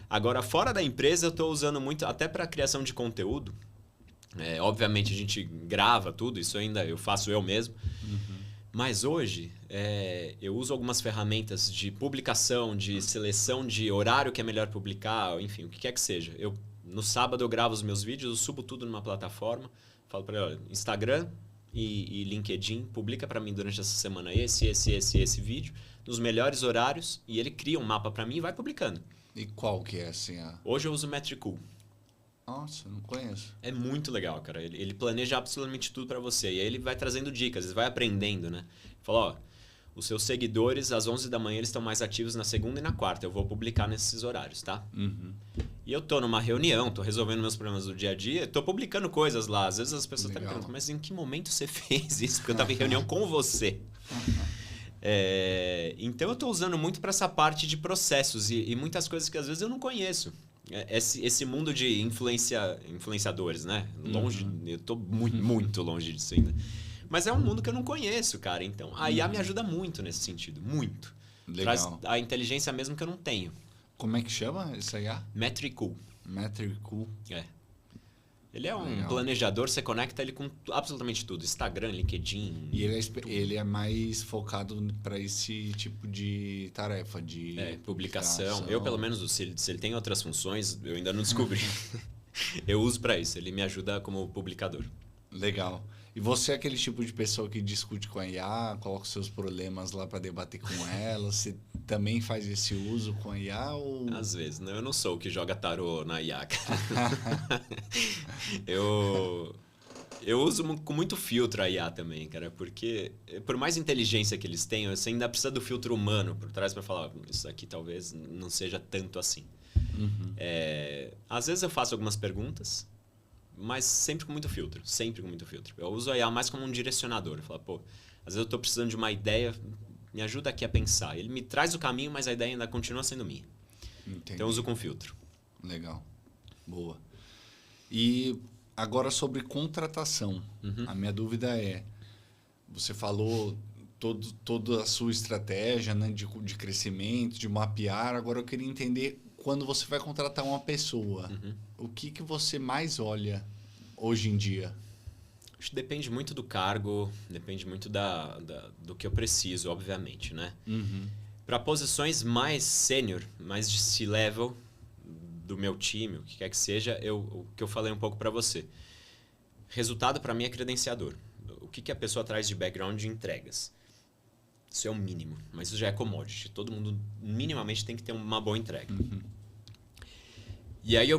Agora, fora da empresa, eu estou usando muito, até para criação de conteúdo. Obviamente, a gente grava tudo, isso ainda eu faço eu mesmo. Mas hoje, eu uso algumas ferramentas de publicação, de seleção de horário que é melhor publicar, enfim, o que quer que seja. No sábado eu gravo os meus vídeos, eu subo tudo numa plataforma, falo para ele, olha, Instagram e LinkedIn, publica para mim durante essa semana esse vídeo, nos melhores horários, e ele cria um mapa para mim e vai publicando. E qual que é assim? Hoje eu uso o Metricool. Nossa, não conheço. É muito legal, cara. Ele planeja absolutamente tudo para você. E aí ele vai trazendo dicas, ele vai aprendendo, né? Fala, ó, os seus seguidores às 11 da manhã eles estão mais ativos na segunda e na quarta. Eu vou publicar nesses horários, tá? E eu tô numa reunião, tô resolvendo meus problemas do dia a dia, tô publicando coisas lá. Às vezes as pessoas estão me perguntando, mas em que momento você fez isso? Porque eu tava em reunião com você. Então eu estou usando muito para essa parte de processos e muitas coisas que às vezes eu não conheço. Esse mundo de influenciadores, né? Longe, eu estou muito longe disso ainda. Mas é um mundo que eu não conheço, cara. Então a IA me ajuda muito nesse sentido, muito. Traz Legal. a inteligência mesmo que eu não tenho. Como é que chama essa IA? Metricool. Metricool. Ele é um Legal. planejador, você conecta ele com absolutamente tudo. Instagram, LinkedIn. E ele é mais focado para esse tipo de tarefa, de publicação. Eu, pelo menos, se ele tem outras funções, eu ainda não descobri. Eu uso para isso. Ele me ajuda como publicador. Legal. E você é aquele tipo de pessoa que discute com a IA, coloca os seus problemas lá para debater com ela? Você também faz esse uso com a IA? Ou... Às vezes, né? Eu não sou o que joga tarô na IA. Eu uso com muito filtro a IA também, cara, porque por mais inteligência que eles tenham, você ainda precisa do filtro humano por trás para falar, isso aqui talvez não seja tanto assim. Às vezes eu faço algumas perguntas, mas sempre com muito filtro, sempre com muito filtro. Eu uso a IA mais como um direcionador. Eu falo, pô, às vezes eu estou precisando de uma ideia, me ajuda aqui a pensar. Ele me traz o caminho, mas a ideia ainda continua sendo minha. Entendi. Então eu uso com filtro. Legal. Boa. E agora sobre contratação. A minha dúvida é, você falou toda a sua estratégia, né, de crescimento, de mapear. Agora eu queria entender, quando você vai contratar uma pessoa, o que você mais olha hoje em dia? Acho que depende muito do cargo, depende muito do que eu preciso, obviamente, né? Para posições mais sênior, mais de C-level do meu time, o que quer que seja, o que eu falei um pouco para você. Resultado para mim é credenciador. O que a pessoa traz de background de entregas? Isso é o mínimo, mas isso já é commodity. Todo mundo minimamente tem que ter uma boa entrega. E aí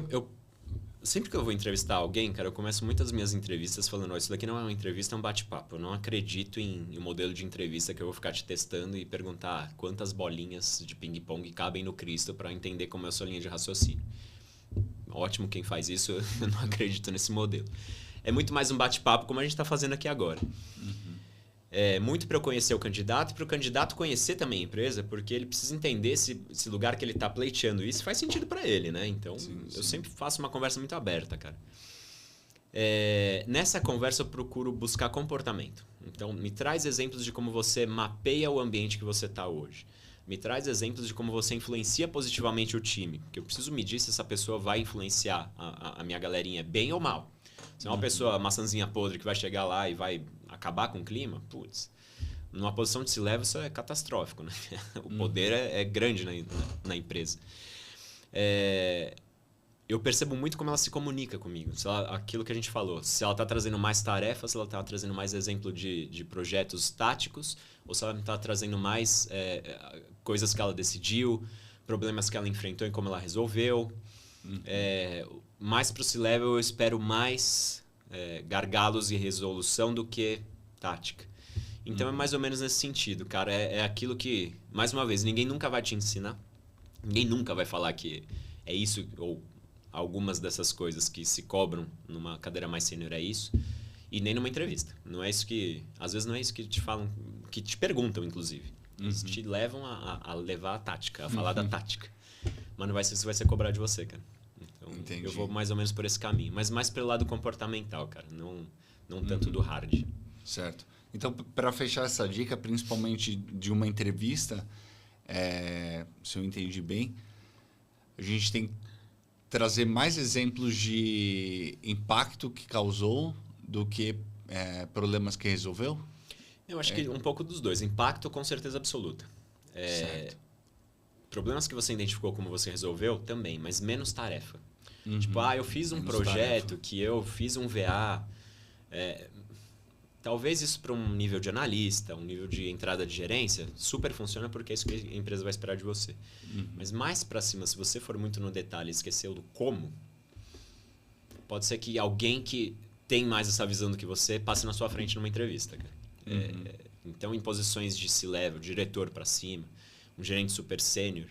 sempre que eu vou entrevistar alguém, cara, eu começo muitas das minhas entrevistas falando, oh, isso daqui não é uma entrevista, é um bate-papo. Eu não acredito em um modelo de entrevista que eu vou ficar te testando e perguntar quantas bolinhas de ping-pong cabem no Cristo para entender como é a sua linha de raciocínio. Ótimo quem faz isso, eu não acredito nesse modelo. É muito mais um bate-papo como a gente está fazendo aqui agora. É muito para eu conhecer o candidato e para o candidato conhecer também a empresa, porque ele precisa entender se esse lugar que ele está pleiteando isso faz sentido para ele, né? Então, eu sempre faço uma conversa muito aberta, cara. Nessa conversa eu procuro buscar comportamento. Então, me traz exemplos de como você mapeia o ambiente que você está hoje. Me traz exemplos de como você influencia positivamente o time. Porque eu preciso medir se essa pessoa vai influenciar a minha galerinha bem ou mal. Se é uma pessoa maçãzinha podre que vai chegar lá e vai acabar com o clima, putz, numa posição de C-level isso é catastrófico, né? O poder é grande na empresa. Eu percebo muito como ela se comunica comigo. Aquilo que a gente falou, se ela está trazendo mais tarefas, se ela está trazendo mais exemplo de projetos táticos, ou se ela está trazendo mais coisas que ela decidiu, problemas que ela enfrentou e como ela resolveu. Mais para o C-level eu espero mais gargalos e resolução do que tática. Então é mais ou menos nesse sentido, cara. É aquilo que, mais uma vez, ninguém nunca vai te ensinar. Ninguém nunca vai falar que é isso ou algumas dessas coisas que se cobram numa cadeira mais sênior é isso. E nem numa entrevista. Não é isso que... Às vezes não é isso que te falam, que te perguntam, inclusive. Eles te levam a levar a tática, a falar da tática. Mas não vai ser isso que vai ser cobrar de você, cara. Então, Entendi. eu vou mais ou menos por esse caminho. Mas mais pelo lado comportamental, cara. Não tanto do hard. Certo. Então, para fechar essa dica, principalmente de uma entrevista, se eu entendi bem, a gente tem que trazer mais exemplos de impacto que causou do que problemas que resolveu? Eu acho que um pouco dos dois. Impacto, com certeza absoluta. Certo. Problemas que você identificou como você resolveu, também, mas menos tarefa. Uhum. Tipo, eu fiz um Menos projeto, tarefa. que eu fiz um VA. Talvez isso para um nível de analista, um nível de entrada de gerência, super funciona porque é isso que a empresa vai esperar de você. Mas mais para cima, se você for muito no detalhe e esqueceu do como, pode ser que alguém que tem mais essa visão do que você passe na sua frente numa entrevista, cara. Então, em posições de C-level, diretor para cima, um gerente super sênior,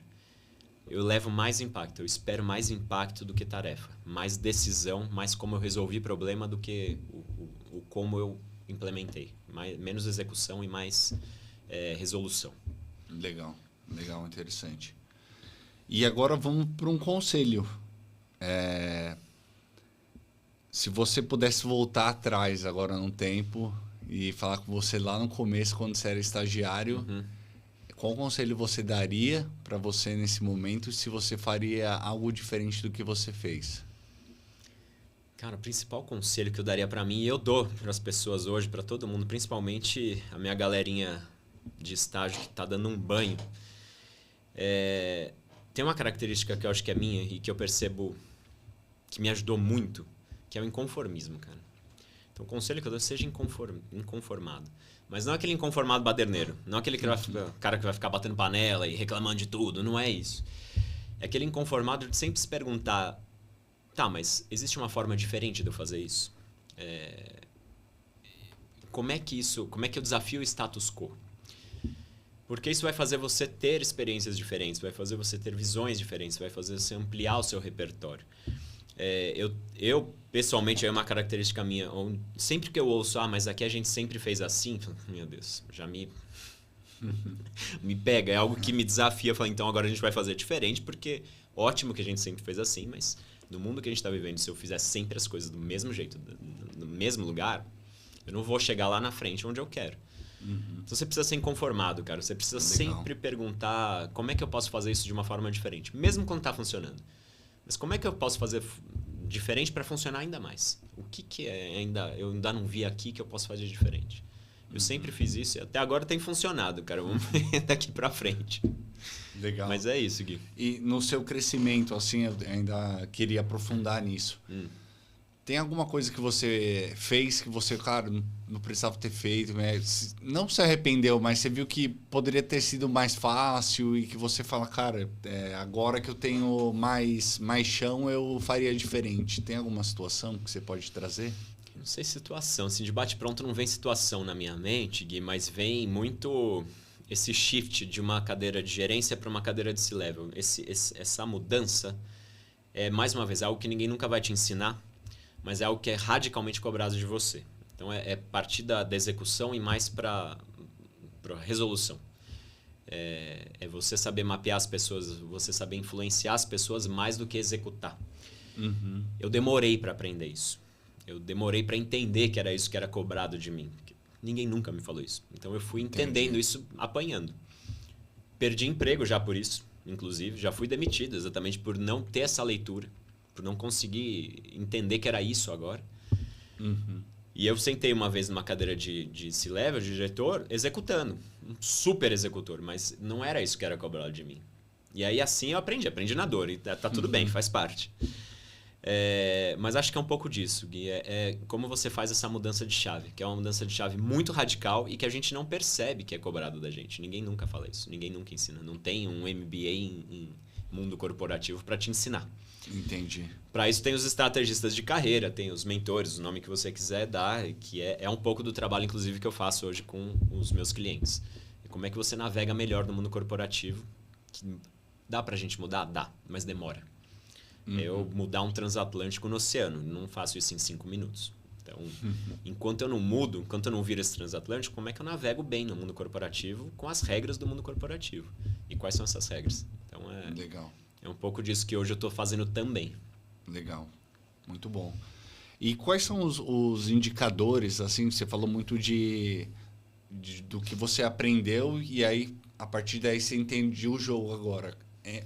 eu levo mais impacto, eu espero mais impacto do que tarefa. Mais decisão, mais como eu resolvi problema do que o como eu implementei. Menos execução e mais resolução. Legal, legal, interessante. E agora vamos para um conselho. Se você pudesse voltar atrás agora no tempo e falar com você lá no começo, quando você era estagiário, qual conselho você daria para você nesse momento se você faria algo diferente do que você fez? Cara, o principal conselho que eu daria para mim, e eu dou para as pessoas hoje, para todo mundo, principalmente a minha galerinha de estágio que está dando um banho, tem uma característica que eu acho que é minha e que eu percebo que me ajudou muito, que é o inconformismo, cara. Então, o conselho que eu dou, seja inconformado. Mas não aquele inconformado baderneiro. Não aquele cara que vai ficar batendo panela e reclamando de tudo. Não é isso. É aquele inconformado de sempre se perguntar, tá, mas existe uma forma diferente de eu fazer isso? Como é que eu desafio o status quo? Porque isso vai fazer você ter experiências diferentes, vai fazer você ter visões diferentes, vai fazer você ampliar o seu repertório. Eu pessoalmente, é uma característica minha, sempre que eu ouço, mas aqui a gente sempre fez assim, meu Deus, já me pega, é algo que me desafia, falo, então agora a gente vai fazer diferente, porque ótimo que a gente sempre fez assim, mas no mundo que a gente está vivendo, se eu fizer sempre as coisas do mesmo jeito, no mesmo lugar, eu não vou chegar lá na frente onde eu quero. Então você precisa ser inconformado, cara, você precisa sempre perguntar como é que eu posso fazer isso de uma forma diferente, mesmo quando está funcionando. Mas como é que eu posso fazer diferente para funcionar ainda mais? O que eu ainda não vi aqui que eu posso fazer diferente? Eu sempre fiz isso e até agora tem funcionado, cara. Vamos ver daqui para frente. Legal. Mas é isso, Gui. E no seu crescimento, assim, eu ainda queria aprofundar nisso. Tem alguma coisa que você fez que você, cara, não precisava ter feito, né? Não se arrependeu, mas você viu que poderia ter sido mais fácil e que você fala, cara, agora que eu tenho mais chão, eu faria diferente. Tem alguma situação que você pode trazer? Não sei situação. Assim, de bate-pronto não vem situação na minha mente, Gui, mas vem muito esse shift de uma cadeira de gerência para uma cadeira de C-Level. Essa mudança é, mais uma vez, algo que ninguém nunca vai te ensinar, mas é algo que é radicalmente cobrado de você. Então, é partir da execução e mais para resolução. É você saber mapear as pessoas, você saber influenciar as pessoas mais do que executar. Eu demorei para aprender isso. Eu demorei para entender que era isso que era cobrado de mim. Ninguém nunca me falou isso. Então, eu fui entendendo isso apanhando. Perdi emprego já por isso, inclusive. Já fui demitido exatamente por não ter essa leitura, por não conseguir entender que era isso agora. E eu sentei uma vez numa cadeira de C-Level, de diretor, executando. Um super executor, mas não era isso que era cobrado de mim. E aí assim eu aprendi na dor, e tá tudo bem, faz parte. Mas acho que é um pouco disso, Gui. Como você faz essa mudança de chave, que é uma mudança de chave muito radical e que a gente não percebe que é cobrado da gente. Ninguém nunca fala isso, ninguém nunca ensina. Não tem um MBA em mundo corporativo para te ensinar. Entendi. Para isso tem os estrategistas de carreira, tem os mentores, o nome que você quiser dar, que é um pouco do trabalho, inclusive, que eu faço hoje com os meus clientes. E como é que você navega melhor no mundo corporativo? Que dá pra gente mudar? Dá, mas demora. Eu mudar um transatlântico no oceano, não faço isso em 5 minutos. Então, enquanto eu não mudo, enquanto eu não viro esse transatlântico, como é que eu navego bem no mundo corporativo com as regras do mundo corporativo? E quais são essas regras? Então, Legal. É um pouco disso que hoje eu estou fazendo também. Legal. Muito bom. E quais são os indicadores, assim, você falou muito do que você aprendeu e aí, a partir daí, você entendia o jogo agora.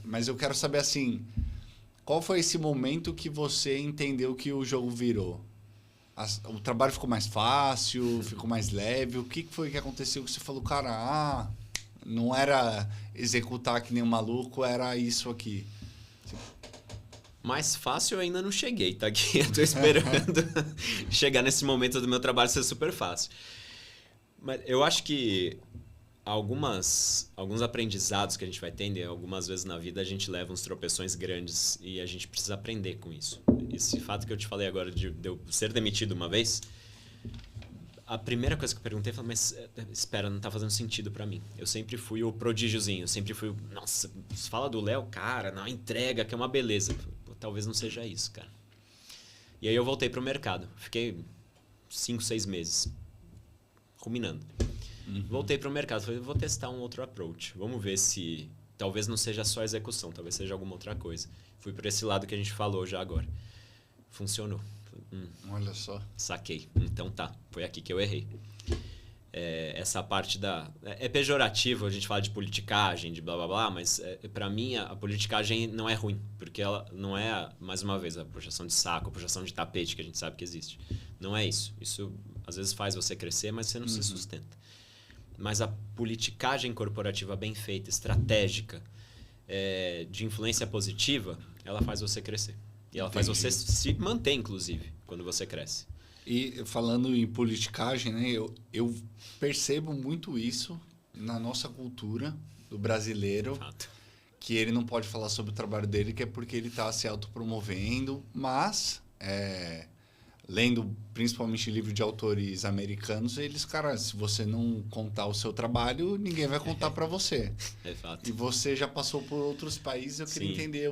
Mas eu quero saber, assim, qual foi esse momento que você entendeu que o jogo virou? O trabalho ficou mais fácil, ficou mais leve? O que foi que aconteceu que você falou, cara, não era executar que nem um maluco, era isso aqui? Mais fácil eu ainda não cheguei, tá aqui. Eu tô esperando chegar nesse momento do meu trabalho ser super fácil. Mas eu acho que alguns aprendizados que a gente vai tendo, algumas vezes na vida a gente leva uns tropeções grandes e a gente precisa aprender com isso. Esse fato que eu te falei agora de eu ser demitido uma vez, a primeira coisa que eu perguntei foi, mas espera, não tá fazendo sentido pra mim. Eu sempre fui o prodígiozinho, eu sempre fui nossa, você fala do Léo, cara, não, entrega, que é uma beleza. Talvez não seja isso, cara. E aí eu voltei pro mercado. Fiquei 5, 6 meses ruminando. Voltei para o mercado, falei, vou testar um outro approach. Vamos ver se talvez não seja só execução, talvez seja alguma outra coisa. Fui para esse lado que a gente falou já agora. Funcionou. Olha só. Saquei. Então tá, foi aqui que eu errei. Essa parte da... É pejorativo a gente falar de politicagem, de blá blá blá, mas para mim a politicagem não é ruim, porque ela não é, mais uma vez, a puxação de saco, a puxação de tapete que a gente sabe que existe. Não é isso. Isso às vezes faz você crescer, mas você não se sustenta. Mas a politicagem corporativa bem feita, estratégica, de influência positiva, ela faz você crescer. E ela faz você se manter, inclusive, quando você cresce. E falando em politicagem, né, eu percebo muito isso na nossa cultura do brasileiro, Fato. que ele não pode falar sobre o trabalho dele, que é porque ele está se autopromovendo, mas lendo principalmente livro de autores americanos, eles, cara, se você não contar o seu trabalho, ninguém vai contar para você. É fato. E você já passou por outros países, eu queria entender,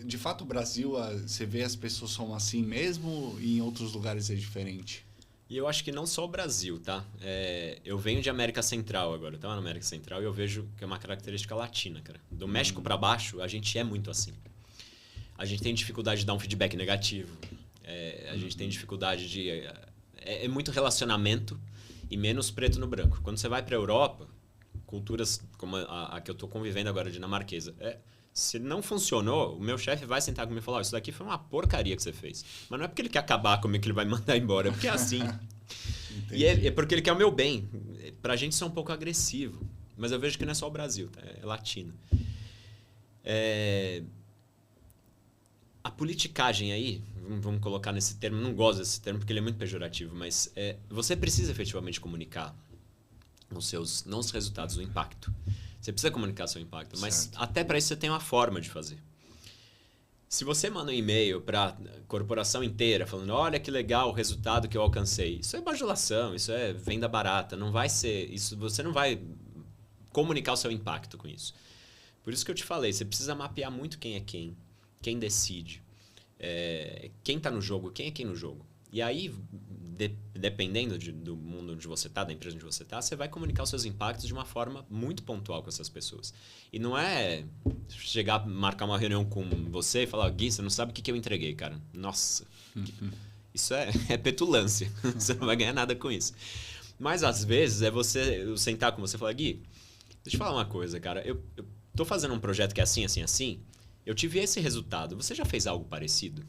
de fato o Brasil, você vê as pessoas são assim mesmo e em outros lugares é diferente? E eu acho que não só o Brasil, tá? Eu venho de América Central agora, eu estava na América Central e eu vejo que é uma característica latina, cara. Do México para baixo, a gente é muito assim. A gente tem dificuldade de dar um feedback negativo. A gente tem dificuldade de... É muito relacionamento e menos preto no branco. Quando você vai para a Europa, culturas como a que eu estou convivendo agora, dinamarquesa, se não funcionou, o meu chefe vai sentar comigo e falar, isso daqui foi uma porcaria que você fez. Mas não é porque ele quer acabar comigo que ele vai me mandar embora, é porque é assim. E é porque ele quer o meu bem. Pra gente isso é um pouco agressivo. Mas eu vejo que não é só o Brasil, tá? É latino. A politicagem aí, vamos colocar nesse termo, não gosto desse termo porque ele é muito pejorativo, mas você precisa efetivamente comunicar os seus, não os resultados, o impacto. Você precisa comunicar seu impacto, mas até para isso você tem uma forma de fazer. Se você manda um e-mail para a corporação inteira falando, olha que legal o resultado que eu alcancei, isso é bajulação, isso é venda barata, não vai ser, isso, você não vai comunicar o seu impacto com isso. Por isso que eu te falei, você precisa mapear muito quem é quem decide, quem está no jogo, quem é quem no jogo. E aí, dependendo do mundo onde você está, da empresa onde você está, você vai comunicar os seus impactos de uma forma muito pontual com essas pessoas. E não é chegar, marcar uma reunião com você e falar, Gui, você não sabe o que eu entreguei, cara. Nossa, isso é petulância. Você não vai ganhar nada com isso. Mas, às vezes, eu sentar com você e falar, Gui, deixa eu falar uma coisa, cara. Eu tô fazendo um projeto que é assim, assim, assim. Eu tive esse resultado. Você já fez algo parecido?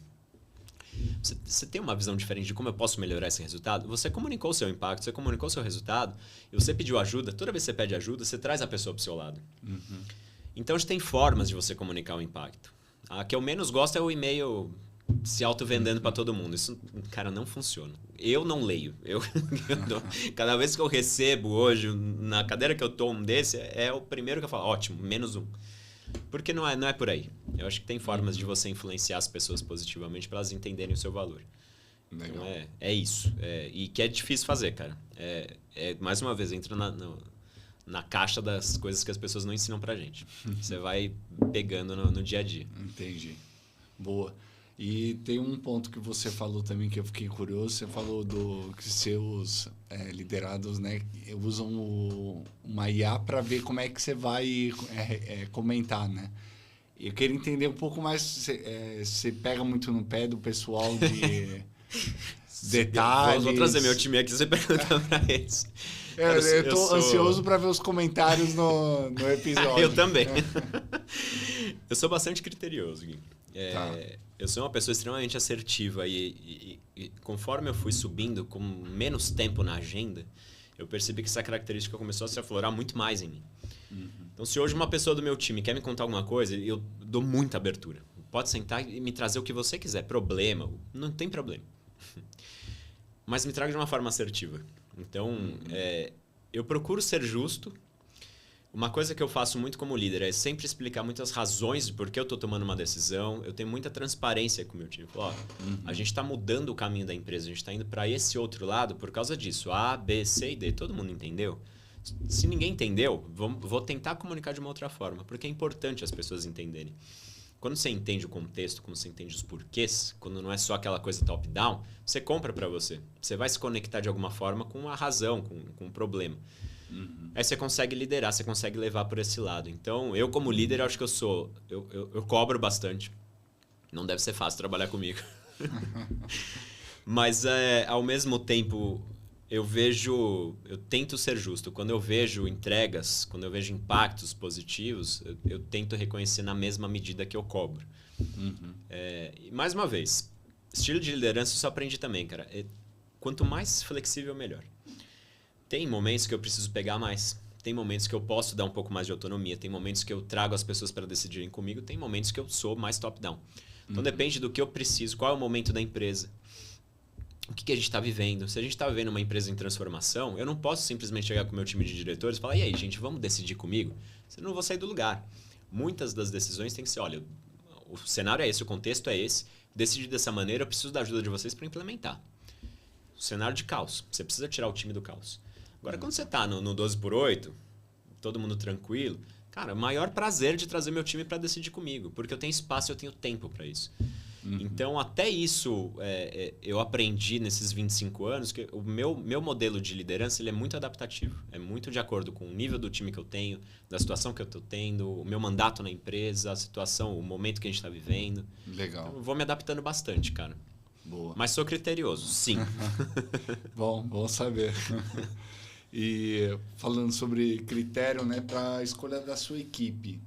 Você tem uma visão diferente de como eu posso melhorar esse resultado? Você comunicou o seu impacto, você comunicou o seu resultado, e você pediu ajuda. Toda vez que você pede ajuda, você traz a pessoa para o seu lado. Então, a gente tem formas de você comunicar o impacto. A que eu menos gosto é o e-mail se auto-vendendo para todo mundo. Isso, cara, não funciona. Eu não leio. Cada vez que eu recebo hoje, na cadeira que eu tô um desse, é o primeiro que eu falo, ótimo, menos um. Porque não é por aí. Eu acho que tem formas de você influenciar as pessoas positivamente para elas entenderem o seu valor. Legal. Então é isso. E que é difícil fazer, cara. Mais uma vez, entra na caixa das coisas que as pessoas não ensinam pra gente. Você vai pegando no dia a dia. Entendi. Boa. E tem um ponto que você falou também que eu fiquei curioso. Você falou que seus liderados, né, usam uma IA para ver como é que você vai comentar, né? Eu queria entender um pouco mais. Você pega muito no pé do pessoal de detalhes. Vou trazer meu time aqui e você pergunta para eles. Eu tô ansioso para ver os comentários no episódio. Eu também. Eu sou bastante criterioso, Gui. Eu sou uma pessoa extremamente assertiva e conforme eu fui subindo com menos tempo na agenda, eu percebi que essa característica começou a se aflorar muito mais em mim. Então, se hoje uma pessoa do meu time quer me contar alguma coisa, eu dou muita abertura. Pode sentar e me trazer o que você quiser. Problema, não tem problema. Mas me traga de uma forma assertiva. Então, eu procuro ser justo. Uma coisa que eu faço muito como líder é sempre explicar muitas razões de por que eu estou tomando uma decisão. Eu tenho muita transparência com o meu time. Falo, a gente está mudando o caminho da empresa, a gente está indo para esse outro lado por causa disso. A, B, C e D. Todo mundo entendeu? Se ninguém entendeu, vou tentar comunicar de uma outra forma, porque é importante as pessoas entenderem. Quando você entende o contexto, quando você entende os porquês, quando não é só aquela coisa top-down, você compra para você. Você vai se conectar de alguma forma com a razão, com o problema. Aí você consegue liderar, você consegue levar por esse lado. Então, eu como líder, eu acho que eu cobro bastante. Não deve ser fácil trabalhar comigo. Mas, ao mesmo tempo, eu tento ser justo. Quando eu vejo entregas, quando eu vejo impactos positivos, eu tento reconhecer na mesma medida que eu cobro. E mais uma vez, estilo de liderança eu só aprendi também, cara. Quanto mais flexível, melhor. Tem momentos que eu preciso pegar mais. Tem momentos que eu posso dar um pouco mais de autonomia. Tem momentos que eu trago as pessoas para decidirem comigo. Tem momentos que eu sou mais top-down. Então depende do que eu preciso, qual é o momento da empresa. O que a gente está vivendo? Se a gente está vivendo uma empresa em transformação, eu não posso simplesmente chegar com o meu time de diretores e falar: e aí, gente, vamos decidir comigo? Senão eu não vou sair do lugar. Muitas das decisões têm que ser: olha, o cenário é esse, o contexto é esse, decidi dessa maneira, eu preciso da ajuda de vocês para implementar. O cenário de caos, você precisa tirar o time do caos. Agora, quando você está no 12x8, todo mundo tranquilo, cara, o maior prazer de trazer meu time para decidir comigo, porque eu tenho espaço, eu tenho tempo para isso. Então, até isso eu aprendi nesses 25 anos, que o meu modelo de liderança ele é muito adaptativo. É muito de acordo com o nível do time que eu tenho, da situação que eu estou tendo, o meu mandato na empresa, a situação, o momento que a gente está vivendo. Legal. Então, eu vou me adaptando bastante, cara. Boa. Mas sou criterioso, sim. Bom saber. E falando sobre critério, né, para a escolha da sua equipe,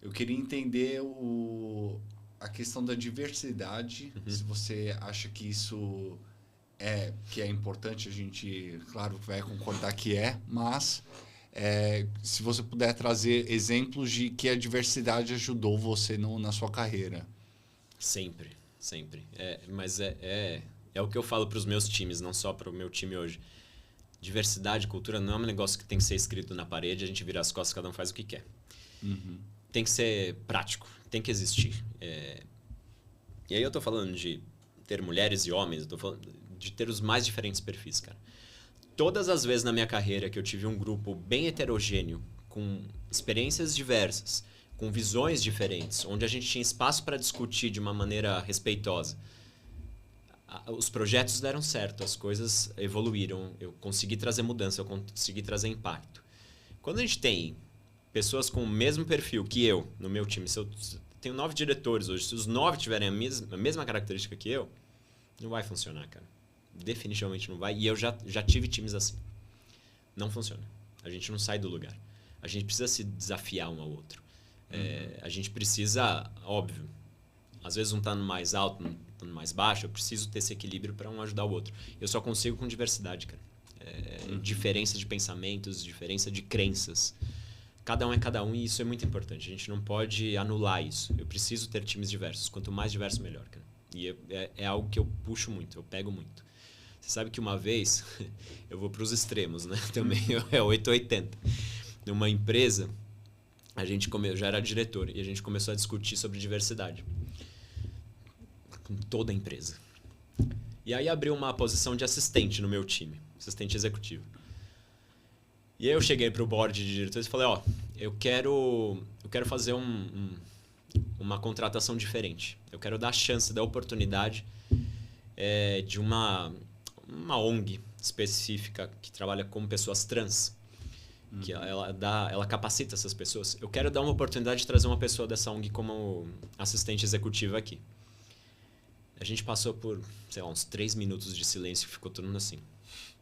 eu queria entender a questão da diversidade. Se você acha que isso é importante, a gente, claro, vai concordar que mas se você puder trazer exemplos de que a diversidade ajudou você na sua carreira. Sempre. Mas é o que eu falo para os meus times, não só para o meu time hoje. Diversidade, cultura não é um negócio que tem que ser escrito na parede, a gente vira as costas, cada um faz o que quer. Tem que ser prático, tem que existir. E aí eu tô falando de ter mulheres e homens, eu tô falando de ter os mais diferentes perfis, cara. Todas as vezes na minha carreira que eu tive um grupo bem heterogêneo, com experiências diversas, com visões diferentes, onde a gente tinha espaço para discutir de uma maneira respeitosa, os projetos deram certo, as coisas evoluíram, eu consegui trazer mudança, eu consegui trazer impacto. Quando a gente tem pessoas com o mesmo perfil que eu no meu time, se eu tenho 9 diretores hoje, se os 9 tiverem a mesma característica que eu, não vai funcionar, cara. Definitivamente não vai. E eu já tive times assim. Não funciona. A gente não sai do lugar. A gente precisa se desafiar um ao outro. A gente precisa, óbvio, às vezes um tá no mais alto, um tá no mais baixo, eu preciso ter esse equilíbrio para um ajudar o outro. Eu só consigo com diversidade, cara. Diferença de pensamentos, diferença de crenças. Cada um é cada um e isso é muito importante. A gente não pode anular isso. Eu preciso ter times diversos. Quanto mais diverso, melhor, cara. E é algo que eu puxo muito, eu pego muito. Você sabe que uma vez, eu vou para os extremos, né? Também é 880. Numa empresa, eu já era diretor e a gente começou a discutir sobre diversidade. Com toda a empresa. E aí abriu uma posição de assistente no meu time, assistente executivo. E aí eu cheguei pro board de diretores e falei, eu quero fazer uma contratação diferente. Eu quero dar a chance, dar a oportunidade de uma ONG específica que trabalha com pessoas trans. Que ela capacita essas pessoas. Eu quero dar uma oportunidade de trazer uma pessoa dessa ONG como assistente executiva aqui. A gente passou por, sei lá, uns 3 minutos de silêncio e ficou todo mundo assim.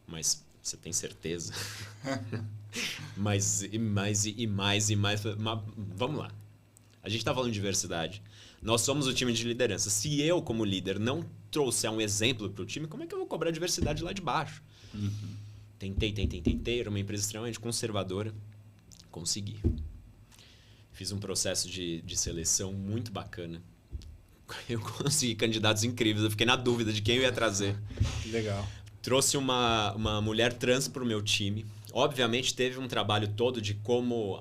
Mas você tem certeza? mais. Mas vamos lá. A gente está falando de diversidade. Nós somos o time de liderança. Se eu, como líder, não trouxer um exemplo para o time, como é que eu vou cobrar diversidade lá de baixo? Tentei. Era uma empresa extremamente conservadora. Consegui. Fiz um processo de seleção muito bacana. Eu consegui candidatos incríveis. Eu fiquei na dúvida de quem eu ia trazer. Legal. Trouxe uma mulher trans para o meu time. Obviamente, teve um trabalho todo de como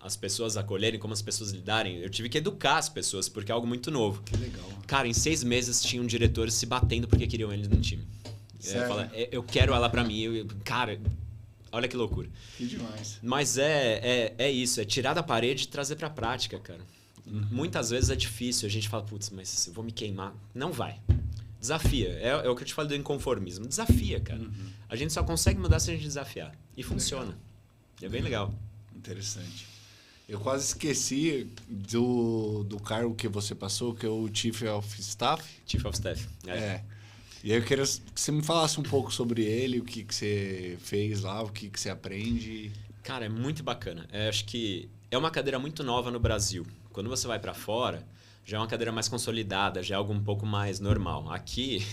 as pessoas acolherem, como as pessoas lidarem. Eu tive que educar as pessoas, porque é algo muito novo. Que legal. Cara, em 6 meses tinham diretores se batendo porque queriam ele no time. Eu quero ela para mim. Cara, olha que loucura. Que demais. Mas é isso, é tirar da parede e trazer para a prática, cara. Muitas vezes é difícil, a gente fala, putz, mas eu vou me queimar. Não vai. Desafia. É o que eu te falo do inconformismo. Desafia, cara. A gente só consegue mudar se a gente desafiar. E funciona. É bem legal. Interessante. Eu quase esqueci do cargo que você passou, que é o Chief of Staff. Chief of Staff. E aí eu queria que você me falasse um pouco sobre ele, o que você fez lá, o que você aprende. Cara, é muito bacana. Acho que é uma cadeira muito nova no Brasil. Quando você vai para fora, já é uma cadeira mais consolidada, já é algo um pouco mais normal. Aqui,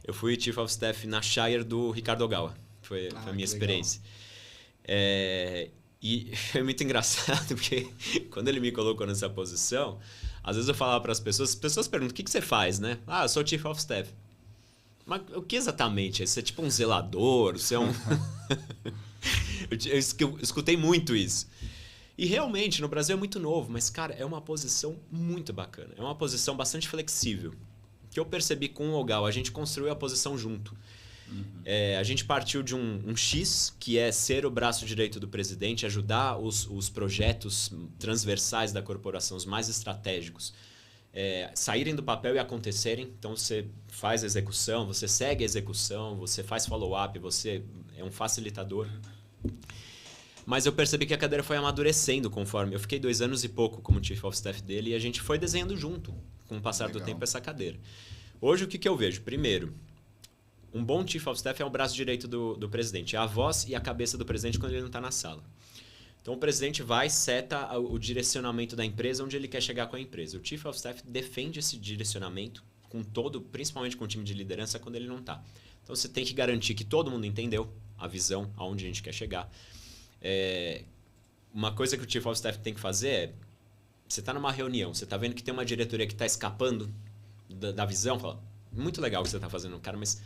eu fui Chief of Staff na Shire do Ricardo Ogawa. Foi a minha experiência. E foi muito engraçado, porque quando ele me colocou nessa posição, às vezes eu falava para as pessoas perguntam, o que você faz, né? Eu sou Chief of Staff. Mas o que exatamente? Você é tipo um zelador? Você é um... eu escutei muito isso. E realmente, no Brasil é muito novo, mas, cara, é uma posição muito bacana. É uma posição bastante flexível. O que eu percebi com o Ogawa, a gente construiu a posição junto. A gente partiu de um X, que é ser o braço direito do presidente, ajudar os projetos transversais da corporação, os mais estratégicos, saírem do papel e acontecerem. Então, você faz a execução, você segue a execução, você faz follow-up, você é um facilitador. Mas eu percebi que a cadeira foi amadurecendo conforme... Eu fiquei 2 anos e pouco como Chief of Staff dele e a gente foi desenhando junto, com o passar do tempo, essa cadeira. Hoje, o que eu vejo? Primeiro, um bom Chief of Staff é o braço direito do presidente. É a voz e a cabeça do presidente quando ele não está na sala. Então, o presidente seta o direcionamento da empresa, onde ele quer chegar com a empresa. O Chief of Staff defende esse direcionamento, principalmente com o time de liderança, quando ele não está. Então, você tem que garantir que todo mundo entendeu a visão, aonde a gente quer chegar. Uma coisa que o Chief of Staff tem que fazer é... Você está numa reunião, você está vendo que tem uma diretoria que está escapando da visão, fala, muito legal o que você está fazendo, cara, mas...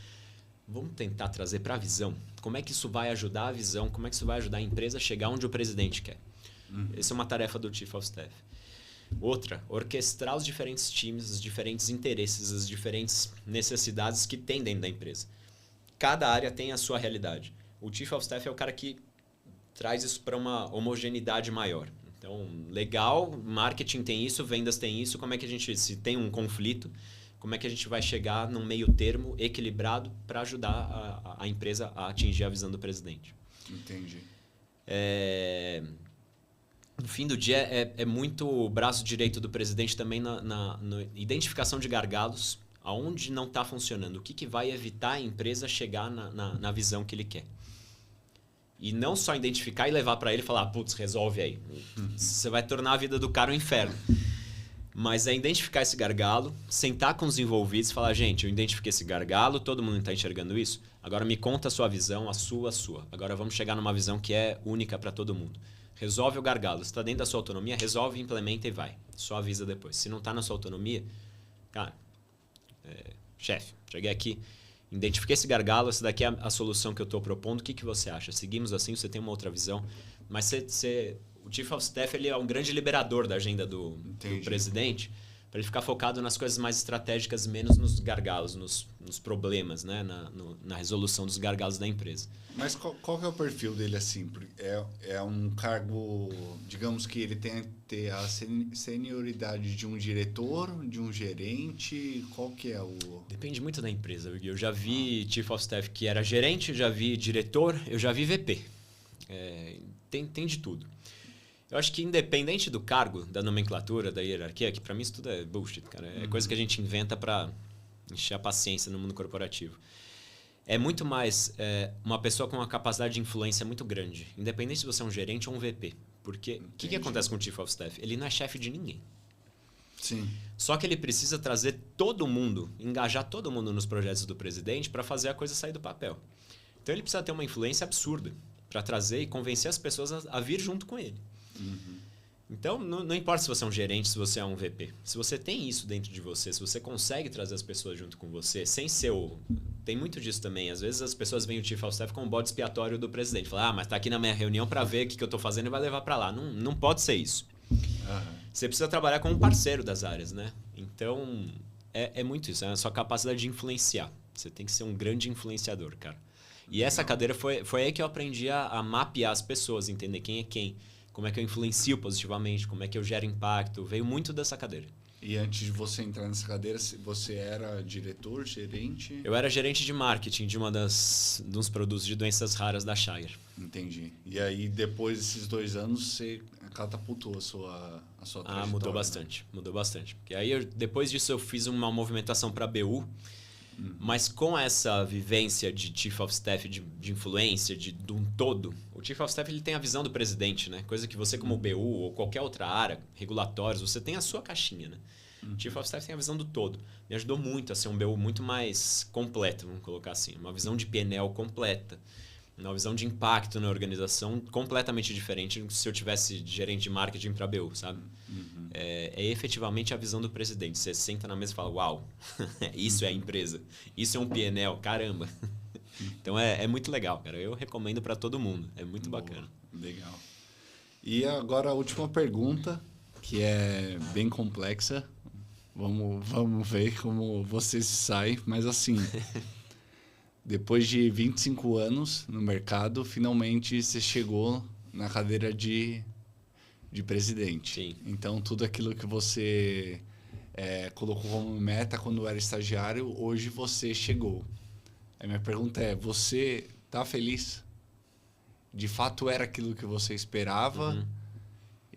Vamos tentar trazer para a visão. Como é que isso vai ajudar a visão? Como é que isso vai ajudar a empresa a chegar onde o presidente quer? Essa é uma tarefa do Chief of Staff. Outra, orquestrar os diferentes times, os diferentes interesses, as diferentes necessidades que tem dentro da empresa. Cada área tem a sua realidade. O Chief of Staff é o cara que traz isso para uma homogeneidade maior. Então, legal, marketing tem isso, vendas tem isso. Como é que a gente, se tem um conflito... Como é que a gente vai chegar num meio termo equilibrado para ajudar a empresa a atingir a visão do presidente? Entendi. No fim do dia, é muito o braço direito do presidente também na identificação de gargalos, aonde não está funcionando, o que vai evitar a empresa chegar na visão que ele quer. E não só identificar e levar para ele e falar, putz, resolve aí. Você vai tornar a vida do cara um inferno. Mas é identificar esse gargalo, sentar com os envolvidos e falar, gente, eu identifiquei esse gargalo, todo mundo está enxergando isso, agora me conta a sua visão, a sua. Agora vamos chegar numa visão que é única para todo mundo. Resolve o gargalo, se está dentro da sua autonomia, resolve, implementa e vai. Só avisa depois. Se não está na sua autonomia, cara, chefe, cheguei aqui, identifiquei esse gargalo, essa daqui é a solução que eu estou propondo, o que você acha? Seguimos assim, você tem uma outra visão, mas o Chief of Staff ele é um grande liberador da agenda do presidente para ele ficar focado nas coisas mais estratégicas, menos nos gargalos, nos problemas, né? na resolução dos gargalos da empresa. Mas qual que é o perfil dele assim? É um cargo, digamos que ele tem que ter a senioridade de um diretor, de um gerente? Qual que é o... Depende muito da empresa. Eu já vi Chief of Staff que era gerente, já vi diretor, eu já vi VP. Tem de tudo. Eu acho que independente do cargo, da nomenclatura, da hierarquia, que para mim isso tudo é bullshit, cara. É coisa que a gente inventa para encher a paciência no mundo corporativo. É muito mais uma pessoa com uma capacidade de influência muito grande, independente se você é um gerente ou um VP. Porque o que acontece com o Chief of Staff? Ele não é chefe de ninguém. Sim. Só que ele precisa trazer todo mundo, engajar todo mundo nos projetos do presidente para fazer a coisa sair do papel. Então ele precisa ter uma influência absurda para trazer e convencer as pessoas a vir junto com ele. Então, não importa se você é um gerente, se você é um VP. Se você tem isso dentro de você, se você consegue trazer as pessoas junto com você, sem ser o... Tem muito disso também. Às vezes as pessoas veem o Chief of Staff como um bode expiatório do presidente. Falam, mas tá aqui na minha reunião para ver o que eu tô fazendo e vai levar para lá. Não pode ser isso. Você precisa trabalhar como um parceiro das áreas, né? Então, é muito isso. É a sua capacidade de influenciar. Você tem que ser um grande influenciador, cara. E essa cadeira foi aí que eu aprendi a mapear as pessoas, entender quem é quem. Como é que eu influencio positivamente, como é que eu gero impacto. Veio muito dessa cadeira. E antes de você entrar nessa cadeira, você era diretor, gerente? Eu era gerente de marketing de de uns produtos de doenças raras da Shire. Entendi. E aí, depois desses 2 anos, você catapultou a sua trajetória. Mudou bastante. Né? Mudou bastante. Porque aí, depois disso, eu fiz uma movimentação para a BU. Mas com essa vivência de Chief of Staff, de influência, de um todo, o Chief of Staff ele tem a visão do presidente, né? Coisa que você, como BU ou qualquer outra área, regulatórios, você tem a sua caixinha, né? O Chief of Staff tem a visão do todo. Me ajudou muito a ser um BU muito mais completo, vamos colocar assim. Uma visão de PNL completa. Uma visão de impacto na organização completamente diferente do que se eu tivesse gerente de marketing para BU, sabe? É efetivamente a visão do presidente. Você senta na mesa e fala, uau, isso é a empresa. Isso é um PNL, caramba. Então é muito legal, cara. Eu recomendo para todo mundo. É muito bacana. Legal. E agora a última pergunta, que é bem complexa. Vamos ver como você se sai. Mas assim, depois de 25 anos no mercado, finalmente você chegou na cadeira de presidente. Sim. Então, tudo aquilo que você colocou como meta quando era estagiário, hoje você chegou. A minha pergunta é, você está feliz? De fato era aquilo que você esperava?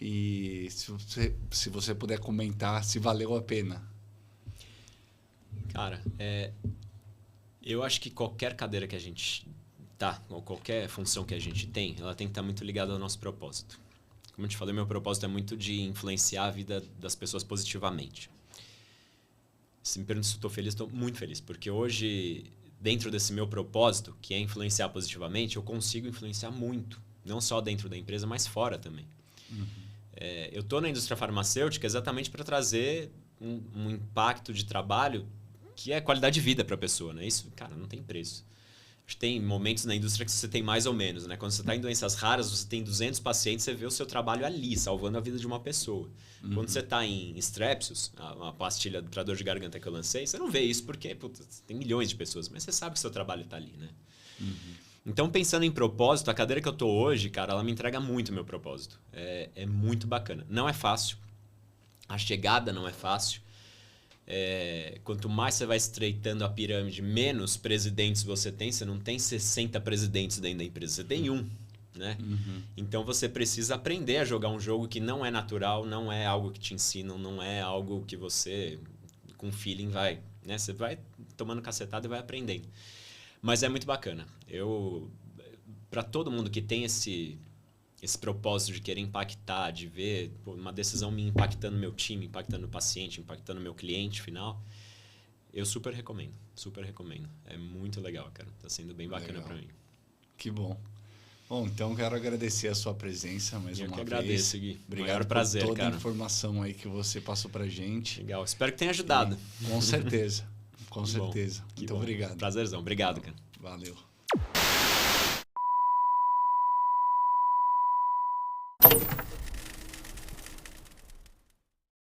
E se você puder comentar, se valeu a pena. Cara, eu acho que qualquer cadeira que a gente tá, ou qualquer função que a gente tem, ela tem que estar muito ligada ao nosso propósito. Como eu te falei, meu propósito é muito de influenciar a vida das pessoas positivamente. Se me pergunta se estou feliz, estou muito feliz. Porque hoje, dentro desse meu propósito, que é influenciar positivamente, eu consigo influenciar muito. Não só dentro da empresa, mas fora também. Eu estou na indústria farmacêutica exatamente para trazer um impacto de trabalho que é qualidade de vida para a pessoa. Né? Isso, cara, não tem preço. Tem momentos na indústria que você tem mais ou menos, né? Quando você está em doenças raras, você tem 200 pacientes, você vê o seu trabalho ali, salvando a vida de uma pessoa. Quando você está em Strepsils, uma pastilha para dor de garganta que eu lancei, você não vê isso porque tem milhões de pessoas, mas você sabe que o seu trabalho está ali, né? Então, pensando em propósito, a cadeira que eu estou hoje, cara, ela me entrega muito meu propósito. É muito bacana. Não é fácil. A chegada não é fácil. Quanto mais você vai estreitando a pirâmide, menos presidentes você tem. Você não tem 60 presidentes dentro da empresa, você tem um. Né? Então você precisa aprender a jogar um jogo que não é natural, não é algo que te ensinam, não é algo que você, com feeling, vai. Né? Você vai tomando cacetada e vai aprendendo. Mas é muito bacana. Para todo mundo que tem esse propósito de querer impactar, de ver uma decisão me impactando meu time, impactando o paciente, impactando meu cliente final, eu super recomendo. Super recomendo. É muito legal, cara. Tá sendo bem bacana para mim. Que bom. Bom, então quero agradecer a sua presença mais uma vez. Eu que agradeço, Gui. Obrigado prazer, por toda cara. a informação aí que você passou pra gente. Legal. Espero que tenha ajudado. Com certeza. Com certeza. Muito obrigado. Prazerzão. Obrigado, cara. Valeu.